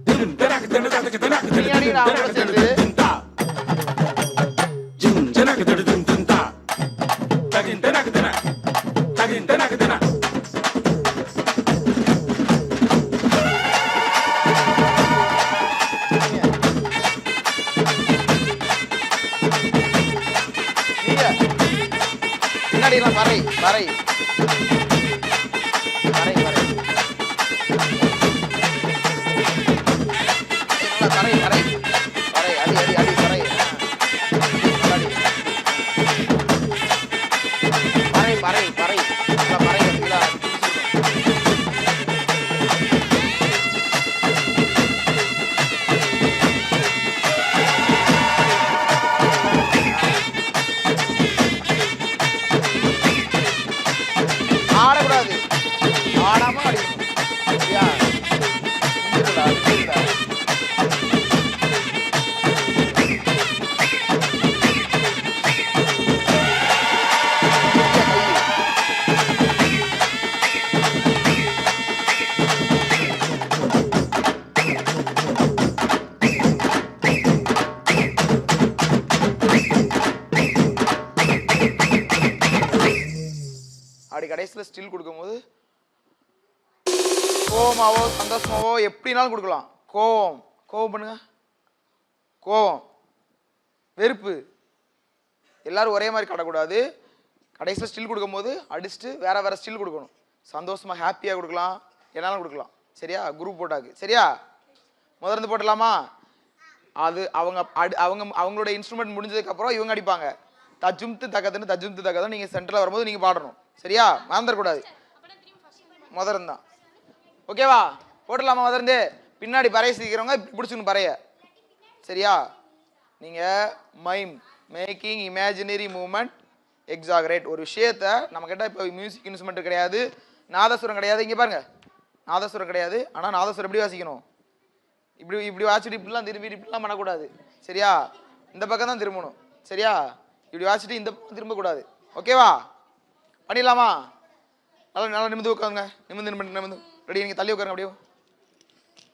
Din takadana takadana நீங்க அடிங்க நான் அவங்களோட சேர்ந்து jin janaka din din ta. Tagin takadana tagin takadana. நீங்க பின்னாடி எல்லாம் வரை வரை வரை வரை நல்லா வரை வரை வரை அடி அடி அடி வரை அடி வரை வரை வரை நல்லா வரை கீழே ஆடக்கூடாது ஆடாம அடிக்கணும் சரியா புரியுதா? புரியுதா? அப்படி கடைசியில் ஸ்டில் கொடுக்கும்போது கோவமாவோ சந்தோஷமாவோ எப்படினாலும் கொடுக்கலாம் கோவம் கோவம் பண்ணுங்க கோவம் வெறுப்பு எல்லாரும் ஒரே மாதிரி காட்டக்கூடாது கடைசியில் ஸ்டில் கொடுக்கும்போது அடிச்சுட்டு வேற வேற ஸ்டில் கொடுக்கணும் சந்தோஷமா ஹாப்பியாக கொடுக்கலாம் என்னாலும் கொடுக்கலாம் சரியா குரூப் போட்டாக்கு சரியா முதல்ல போட்டலாமா அது அவங்க அவங்க அவங்களோட இன்ஸ்ட்ருமெண்ட் முடிஞ்சதுக்கப்புறம் இவங்க அடிப்பாங்க தஜும்து தகதுன்னு நீங்கள் சென்டரில் வரும்போது நீங்கள் பாடணும் சரியா மறந்துடக்கூடாது முதல்ல தான் ஓகேவா? போட்டுடலாமா முதர்ந்து? பின்னாடி பறைய சீக்கிறவங்க இப்படி பிடிச்சிக்கணும் பறைய. சரியா? நீங்கள் mime making imaginary moment exaggerate. ஒரு விஷயத்தை நம்ம கிட்ட இப்போ மியூசிக் இன்ஸ்ட்ருமெண்ட் கிடையாது, நாதஸ்வரம் கிடையாது. இங்கே பாருங்க, நாதஸ்வரம் கிடையாது. ஆனால் நாதஸ்வரம் எப்படி வாசிக்கணும்? இப்படி இப்படி வாசிட்டு இப்படிலாம் திரும்பி இப்படிலாம் பண்ணக்கூடாது. சரியா? இந்த பக்கம் தான் திரும்பணும். சரியா? இப்படி வாசிட்டு இந்த பக்கம் திரும்பக்கூடாது. ஓகேவா? பண்ணிடலாமா? நல்லா நல்லா நிமிந்து உட்காருங்க. நிமிந்து ரெடி. நீங்கள் தள்ளி உட்காருங்க. அப்படியே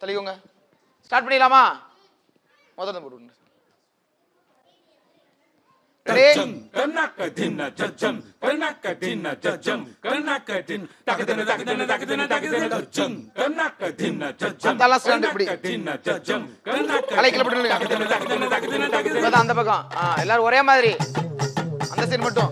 தள்ளிக்கோங்க. ஸ்டார்ட் பண்ணிடலாமா? முதல்ல போட்டு Jajam, karnaka dinna jajam, karnaka dinna jajam, karnaka din, takadina takadina takadina takadina jajam, karnaka dinna jajam, karnaka dinna jajam, karnaka கலைக்கல போட்டு takadina takadina takadina takadina. அந்த பக்கம் எல்லாரும் ஒரே மாதிரி, அந்த சைடு மட்டும்.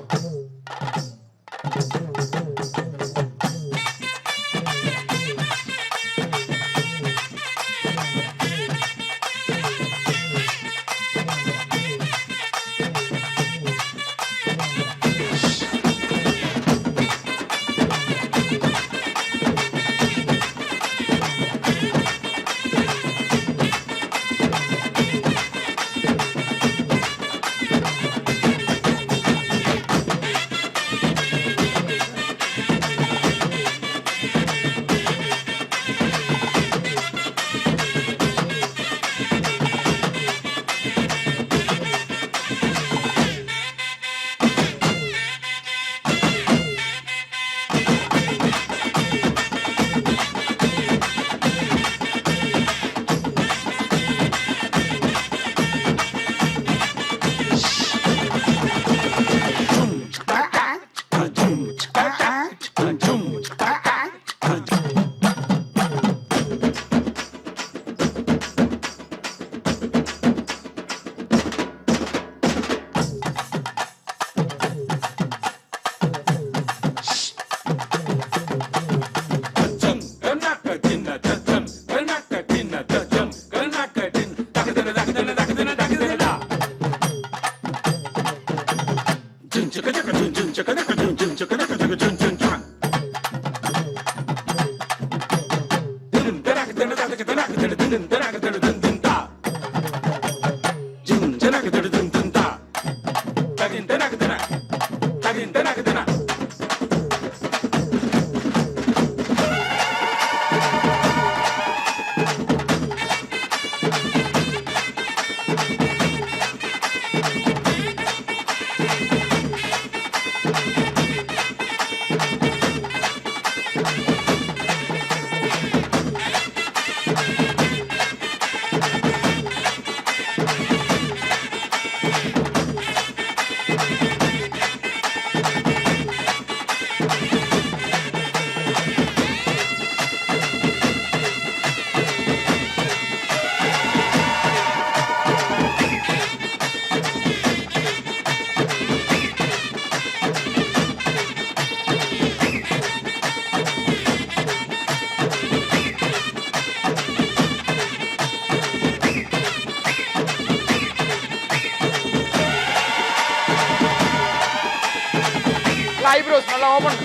ஐப்ரோஸ் நல்லா ஓபன்.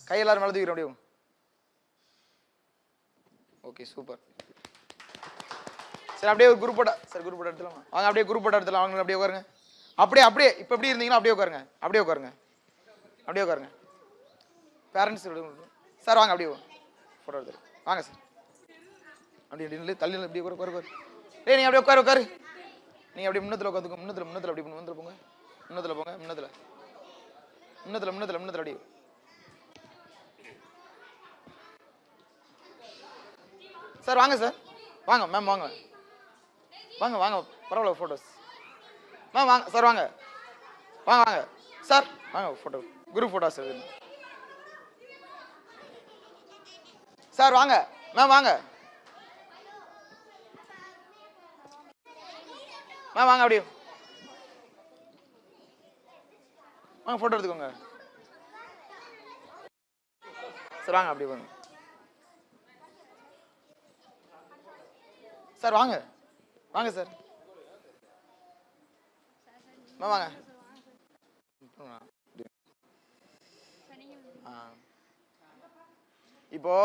கை எல்லாரும் மேல தூக்கிறோம் அப்படியே. Okay super. சரி அப்படியே ஒரு குரூப் போட்டா சார் குரூப் போட்டா எடுத்துலாம் வாங்க. அப்படியே குரூப் போட்டா எடுத்துலாம் வாங்க. அப்படியே உட்காருங்க. அப்படியே அப்படியே இப்போ எப்படி இருந்தீங்கன்னா அப்படியே உட்காருங்க. அப்படியே உட்காருங்க. அப்படியே உட்காருங்க. பேரண்ட்ஸ் சார் வாங்க அப்படியே ஃபோட்டோ எடுத்து வாங்க சார். அப்படி நின்று தள்ளி அப்படியே உட்காரு. ஏய் நீ அப்படியே உட்காரு. நீ அப்படியே முன்னத்தில் உட்காந்துக்கோ. முன்னத்தில் அப்படி முன்னத்தில் போங்க. முன்னத்தில் போங்க. முன்னத்தில் அப்படியே சார் வாங்க சார். வாங்க மேம் வாங்க பரவாயில்ல ஃபோட்டோஸ் மேம் வாங்க சார் வாங்க சார் வாங்க ஃபோட்டோ குரூப் ஃபோட்டோஸ் எடுத்து சார் வாங்க மேம் வாங்க அப்படியே வாங்க ஃபோட்டோ எடுத்துக்கோங்க சார் வாங்க அப்படியே வாங்க சார் வாங்க வாங்க சார் வாங்க இப்போ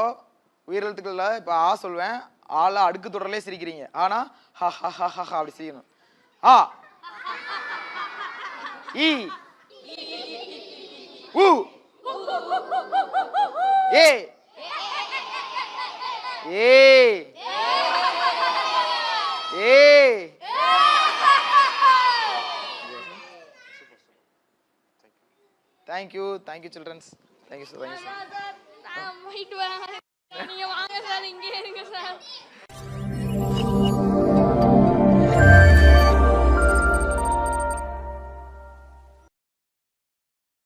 உயிரெழுத்துக்கள்ல இப்போ ஆ சொல்வேன், ஆல அடுக்கு தொடர்லயே சிரிக்கிறீங்க. ஆனா ஹ ஹ ஹ ஹ ஹ அப்படி சிரிக்கணும். ஆ இ உ ஏ ஏ ஏ தேங்க்யூ சில்ட்ரன்ஸ். Thank you sir. போயிட்டு வரேன். நீங்க வாங்க சார், இங்கே இருங்க சார்.